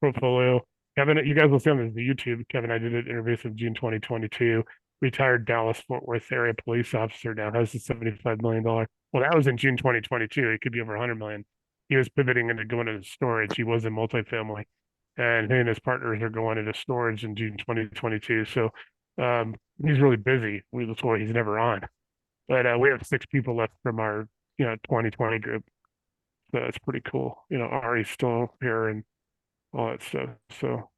portfolio. Kevin, you guys will see on the YouTube. Kevin, I did an interview in June 2022. Retired Dallas Fort Worth area police officer now has a $75 million. Well, that was in June 2022. It could be over 100 million. He was pivoting into going into storage. He was in multifamily, and he and his partners are going into storage in June 2022. So he's really busy. That's why he's never on. But we have 6 people left from our 2020 group. So it's pretty cool. Ari's still here and all that stuff. So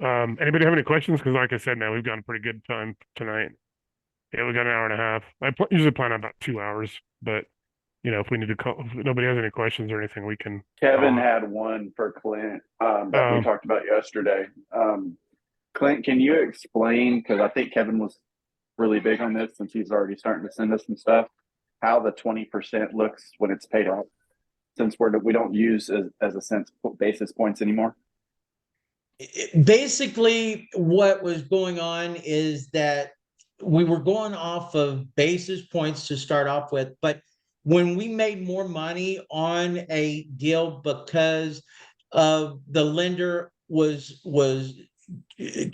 anybody have any questions? Because like I said, man, we've got a pretty good time tonight. Yeah, we got an hour and a half. I usually plan on about 2 hours, but if we need to call, if nobody has any questions or anything, we can. Kevin had one for Clint that we talked about yesterday. Clint, can you explain, because I think Kevin was really big on this since he's already starting to send us some stuff, how the 20% looks when it's paid off, since we don't use as a sense basis points anymore? Basically, what was going on is that we were going off of basis points to start off with, but when we made more money on a deal because of the lender was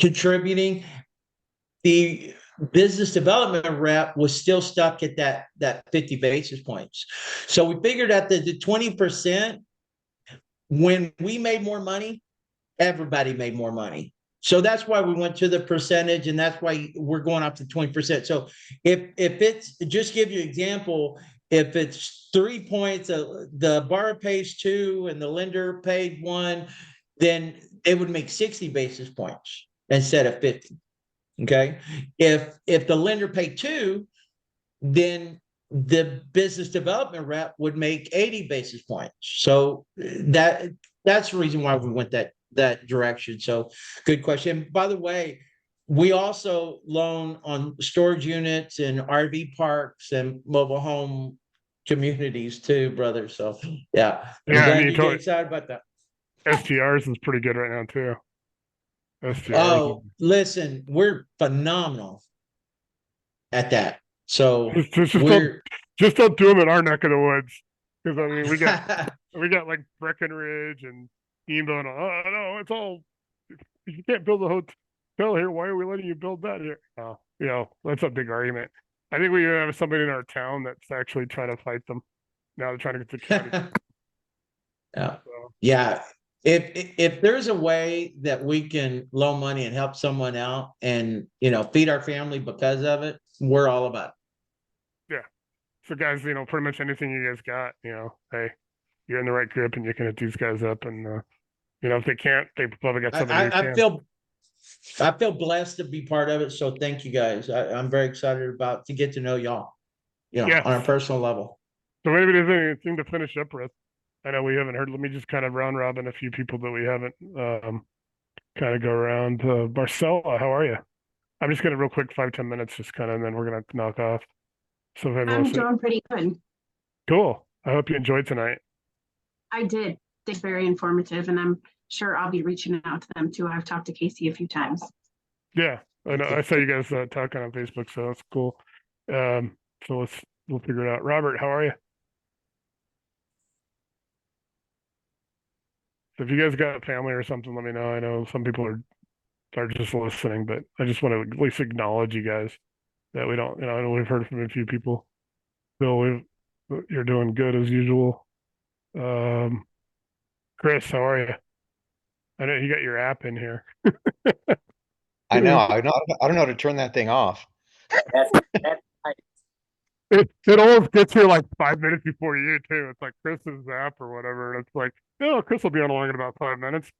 contributing, the business development rep was still stuck at that 50 basis points. So we figured out that the 20%, when we made more money, everybody made more money. So that's why we went to the percentage, and that's why we're going up to 20%. So if it's, just give you an example, if it's 3 points, the borrower pays 2 and the lender paid 1, then it would make 60 basis points instead of 50. Okay. If the lender paid 2, then the business development rep would make 80 basis points. So that's the reason why we went that direction. So good question. By the way, we also loan on storage units and RV parks and mobile home communities too, brother. So yeah, I'm glad you get excited about that. STRs is pretty good right now too. STRs. Oh, listen, we're phenomenal at that. So just don't do them in our neck of the woods, because I mean we got like Breckenridge and Emo and no, it's all, you can't build a hotel here. Why are we letting you build that here? That's a big argument. I think we have somebody in our town that's actually trying to fight them. Now they're trying to get the county. Yeah. So. Yeah. If there's a way that we can loan money and help someone out and feed our family because of it, we're all about it. Yeah. So guys, pretty much anything you guys got, hey, you're in the right group and you can hit these guys up, and if they can't, they probably got somebody. I feel blessed to be part of it. So thank you guys. I'm very excited to get to know y'all, on a personal level. So maybe there's anything to finish up with. I know we haven't heard. Let me just kind of round robin a few people that we haven't kind of go around. Marcella, how are you? I'm just gonna real quick 5-10 minutes, just kind of, and then we're gonna knock off. So I'm doing pretty good. Cool. I hope you enjoyed tonight. I did. It's very informative, and I'm sure I'll be reaching out to them too. I've talked to Casey a few times. Yeah, I know. I saw you guys talking on Facebook, so that's cool. So we'll figure it out. Robert, how are you? So if you guys got a family or something, let me know. I know some people are just listening, but I just want to at least acknowledge you guys that we don't. I know we've heard from a few people. Bill, you're doing good as usual. Chris, how are you? I know you got your app in here. I know. I don't know how to turn that thing off. That's It always gets here like 5 minutes before you too. It's like Chris's app or whatever, and it's like, Chris will be on along in about 5 minutes.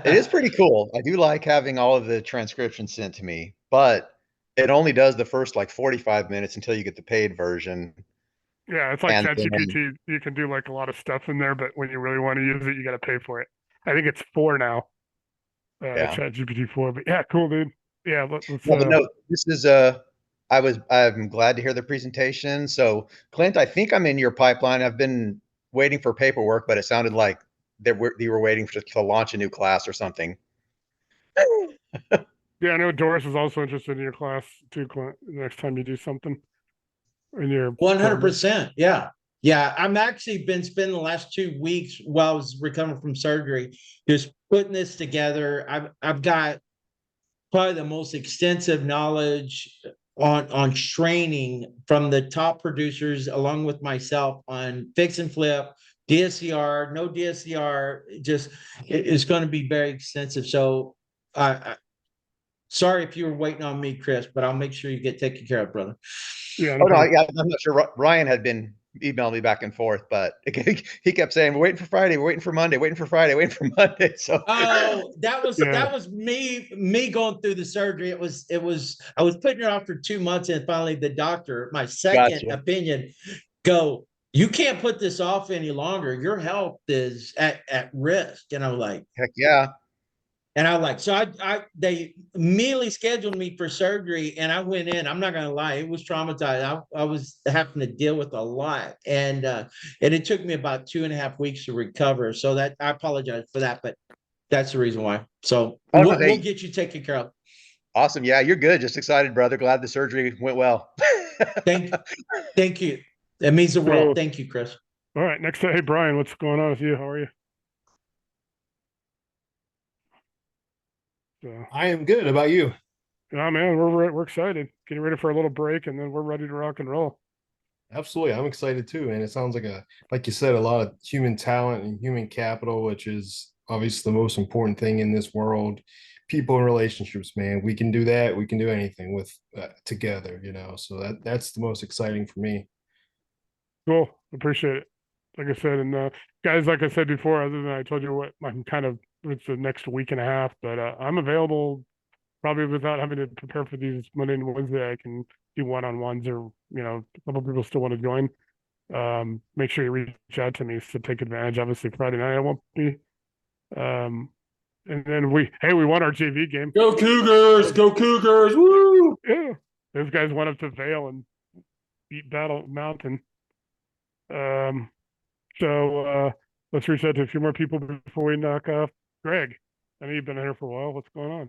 It is pretty cool. I do like having all of the transcription sent to me, but it only does the first like 45 minutes until you get the paid version. Yeah, it's like And then, ChatGPT. You can do like a lot of stuff in there, but when you really want to use it, you got to pay for it. I think it's 4 now. yeah. ChatGPT 4. But yeah, cool, dude. Yeah, let's. Well, but no, this is I'm glad to hear the presentation. So, Clint, I think I'm in your pipeline. I've been waiting for paperwork, but it sounded like you were waiting to launch a new class or something. Yeah, I know Doris is also interested in your class too, Clint. Next time you do something in your 100%. Yeah. Yeah. I'm actually been spending the last 2 weeks while I was recovering from surgery, just putting this together. I've got probably the most extensive knowledge on training from the top producers along with myself on fix and flip, DSCR, no DSCR, just it's going to be very extensive. So sorry if you were waiting on me, Chris, but I'll make sure you get taken care of, brother. Yeah. Oh no, yeah, I'm not sure. Ryan had been emailing me back and forth, but he kept saying, "We're waiting for Friday, we're waiting for Monday, waiting for Friday, waiting for Monday." So that was me going through the surgery. It was I was putting it off for 2 months, and finally the doctor, my second opinion, go, you can't put this off any longer. Your health is at risk. And I was like, heck yeah. And I was like, so they immediately scheduled me for surgery, and I went in. I'm not gonna lie, it was traumatized. I was having to deal with a lot, and it took me about 2.5 weeks to recover. So that I apologize for that, but that's the reason why. So we'll get you taken care of. Awesome. Yeah, you're good. Just excited, brother. Glad the surgery went well. Thank you. That means the world. Thank you, Chris. All right. Next, hey Brian, what's going on with you? How are you? So, I am good. How about you? Yeah, man, we're excited. Getting ready for a little break, and then we're ready to rock and roll. Absolutely. I'm excited too. And it sounds like you said, a lot of human talent and human capital, which is obviously the most important thing in this world. People and relationships, man. We can do that. We can do anything with together, So that's the most exciting for me. Cool. Appreciate it. Like I said, and guys, like I said before, other than I told you what I'm kind of it's the next week and a half, but I'm available probably without having to prepare for these Monday and Wednesday. I can do one-on-ones, or a couple people still want to join. Make sure you reach out to me to take advantage. Obviously, Friday night I won't be. And then we won our JV game. Go Cougars! Go Cougars! Woo! Yeah, those guys went up to Vale and beat Battle Mountain. So let's reach out to a few more people before we knock off Greg. I know you've been here for a while. What's going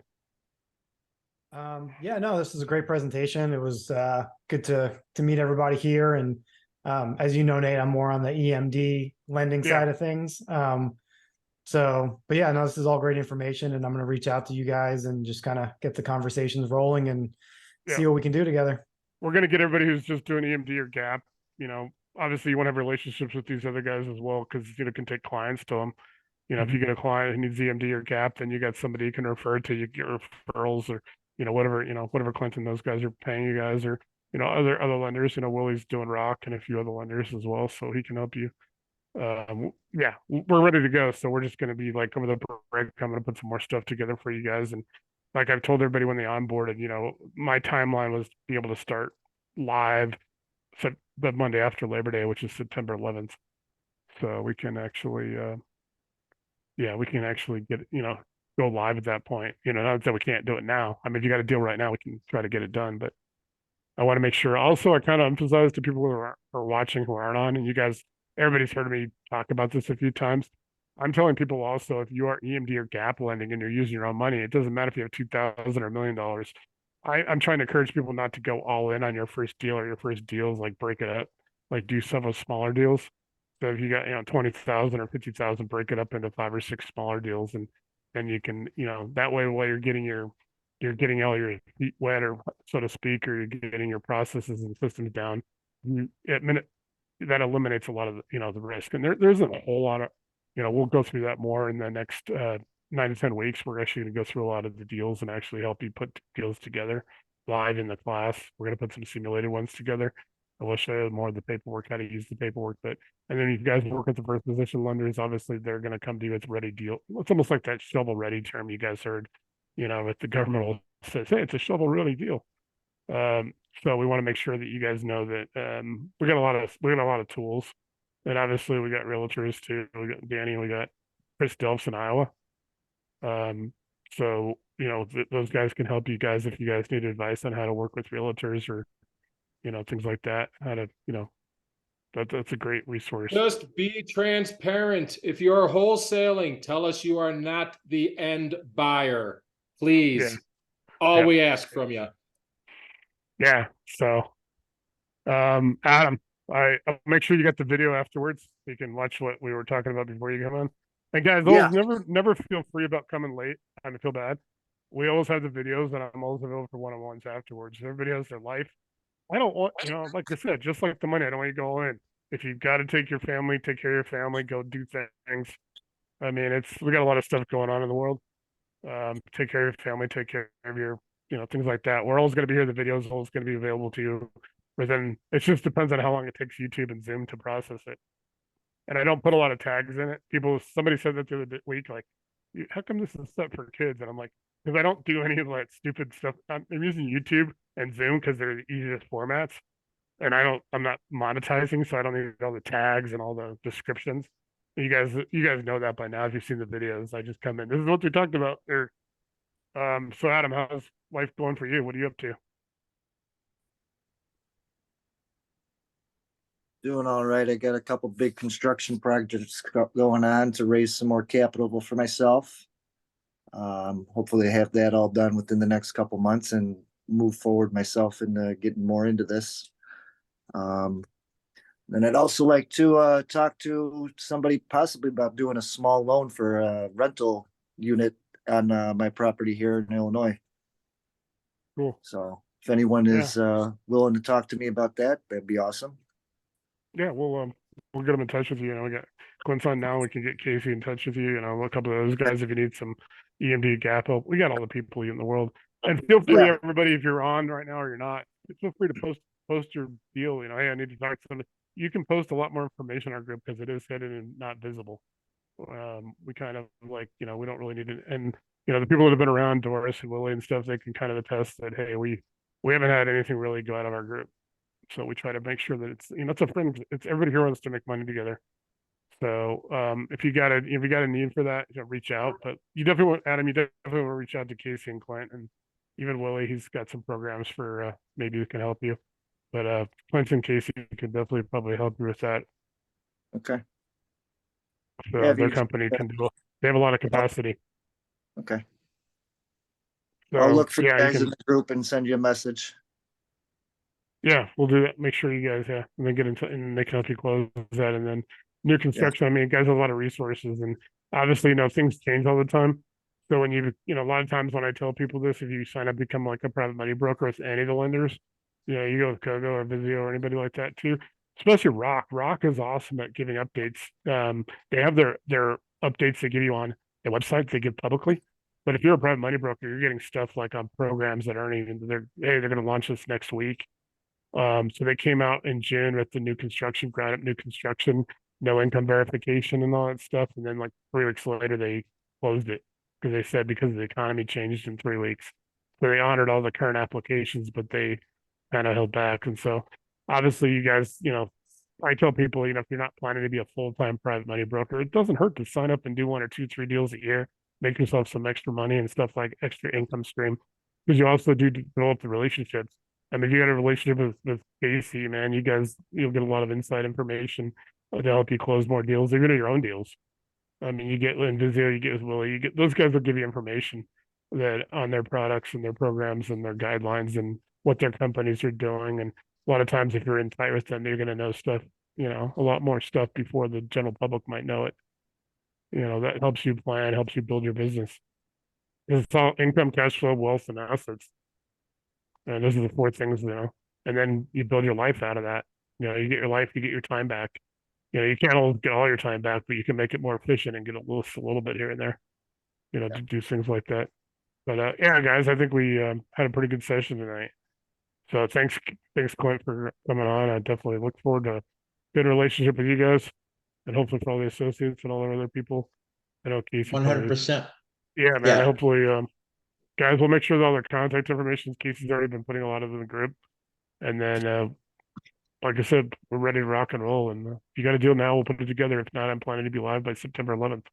on? Yeah, no, this is a great presentation. It was good to meet everybody here. And as you know, Nate, I'm more on the EMD lending side of things. But yeah, no, this is all great information, and I'm going to reach out to you guys and just kind of get the conversations rolling and see what we can do together. We're going to get everybody who's just doing EMD or GAP. Obviously you want to have relationships with these other guys as well, because you can take clients to them. If you get a client who needs EMD or GAP, then you got somebody you can refer to. You get referrals, or whatever Klint and those guys are paying you guys, or other lenders. Willie's doing Rock and a few other lenders as well, so he can help you. We're ready to go. So we're just going to be like over the break, I'm going to put some more stuff together for you guys. And like I've told everybody when they onboarded, my timeline was to be able to start live the Monday after Labor Day, which is September 11th. So we can actually, get, go live at that point. Not that we can't do it now. I mean, if you got a deal right now, we can try to get it done. But I want to make sure. Also, I kind of emphasize to people who are watching who aren't on, and you guys, everybody's heard me talk about this a few times. I'm telling people also, if you are EMD or GAP lending and you're using your own money, it doesn't matter if you have $2,000 or $1 million. I'm trying to encourage people not to go all in on your first deal or your first deals. Like break it up, like do several smaller deals. So if you got 20,000 or 50,000, break it up into 5 or 6 smaller deals, and then you can that way while you're getting all your feet wet, or so to speak, or you're getting your processes and systems down. That eliminates a lot of the risk. And there isn't a whole lot of we'll go through that more in the next 9 to 10 weeks. We're actually going to go through a lot of the deals and actually help you put deals together live in the class. We're going to put some simulated ones together. I will show you more of the paperwork, how to use the paperwork. But and then if you guys work with the first position lenders, obviously they're going to come to you with ready deal. It's almost like that shovel ready term you guys heard, with the government will says, hey, it's a shovel ready deal. So we want to make sure that you guys know that we got a lot of tools, and obviously we got realtors too. We got Danny, we got Chris Delphs in Iowa. So those guys can help you guys if you guys need advice on how to work with realtors or things like that. How to that's a great resource. Just be transparent. If you're wholesaling, tell us you are not the end buyer, please. Yeah. All Yeah. we ask from you. Yeah. So, Adam, I'll make sure you get the video afterwards so you can watch what we were talking about before you come on. And guys, Yeah. never feel free about coming late. I don't feel bad. We always have the videos, and I'm always available for one-on-ones afterwards. Everybody has their life. I don't want, like I said, just like the money, I don't want you to go all in. If you've got to take your family, take care of your family, go do things. I mean, we got a lot of stuff going on in the world. Take care of your family, take care of your, things like that. We're always going to be here. The videos always going to be available to you. Within, it just depends on how long it takes YouTube and Zoom to process it. And I don't put a lot of tags in it. Somebody said that the other week, like, how come this is set for kids? And I'm like, because I don't do any of that stupid stuff. I'm using YouTube and Zoom because they're the easiest formats. And I'm not monetizing, so I don't need all the tags and all the descriptions. You guys know that by now if you've seen the videos. I just come in. This is what we talked about. So Adam, how's life going for you? What are you up to? Doing all right. I got a couple big construction projects going on to raise some more capital for myself. Hopefully I have that all done within the next couple months and move forward myself into getting more into this. Then I'd also like to talk to somebody possibly about doing a small loan for a rental unit on my property here in Illinois. Cool. So if anyone is willing to talk to me about that, that'd be awesome. Yeah, we'll get them in touch with you. We got Clint's on now. We can get Casey in touch with you. A couple of those guys if you need some EMD gap help. We got all the people in the world. And feel free, everybody, if you're on right now or you're not, feel free to post your deal. Hey, I need to talk to somebody. You can post a lot more information in our group because it is hidden and not visible. We kind of we don't really need it. And the people that have been around, Doris and Willie and stuff, they can kind of attest that hey, we haven't had anything really go out of our group. So we try to make sure that it's it's a friend. It's everybody here wants to make money together. So if you got a need for that, reach out. But you definitely want Adam. You definitely want to reach out to Casey and Clint and even Willie. He's got some programs for maybe he can help you. But Clint and Casey can definitely probably help you with that. Okay. So their company can do. They have a lot of capacity. Okay. So, I'll look for you guys in the group and send you a message. Yeah, we'll do that. Make sure you guys, and then get into and they can help you close that. And then new construction. I mean, guys have a lot of resources, and obviously, things change all the time. So when a lot of times when I tell people this, if you sign up, become like a private money broker with any of the lenders, you go with Kogo or Vizio or anybody like that too. Especially Rock. Rock is awesome at giving updates. They have their updates they give you on the website they give publicly. But if you're a private money broker, you're getting stuff like on programs that aren't even they're going to launch this next week. So they came out in June with the new construction, ground up new construction, no income verification and all that stuff. And then like 3 weeks later, they closed it because they said because the economy changed in 3 weeks. So they honored all the current applications, but they kind of held back. And so obviously you guys, I tell people, if you're not planning to be a full-time private money broker, it doesn't hurt to sign up and do 1 or 2, 3 deals a year, make yourself some extra money and stuff like extra income stream. Because you also do develop the relationships. I mean, if you got a relationship with Casey, man, you'll get a lot of inside information to help you close more deals, even your own deals. I mean, you get in Vizio, you get with Willie, those guys will give you information that on their products and their programs and their guidelines and what their companies are doing. And a lot of times, if you're in tight with them, you're going to know stuff, a lot more stuff before the general public might know it. That helps you plan, helps you build your business. It's all income, cash flow, wealth, and assets. And those are the 4 things, and then you build your life out of that. You get your life, you get your time back. You can't always get all your time back, but you can make it more efficient and get a little bit here and there, to do things like that. But yeah, guys, I think we had a pretty good session tonight. So thanks, Clint, for coming on. I definitely look forward to good relationship with you guys, and hopefully for all the associates and all the other people. I know Casey. 100%. Yeah, man. Yeah. Hopefully, guys, we'll make sure that all their contact information. Casey's already been putting a lot of it in the group, and then, like I said, we're ready to rock and roll. And if you got a deal now, we'll put it together. If not, I'm planning to be live by September 11th.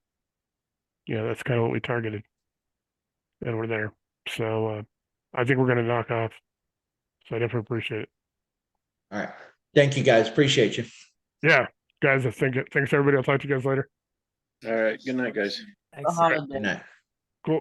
Yeah, that's kind of what we targeted, and we're there. So I think we're going to knock off. So I definitely appreciate it. All right. Thank you, guys. Appreciate you. Yeah, guys. Thanks everybody. I'll talk to you guys later. All right. Good night, guys. A holiday. Good night. Cool.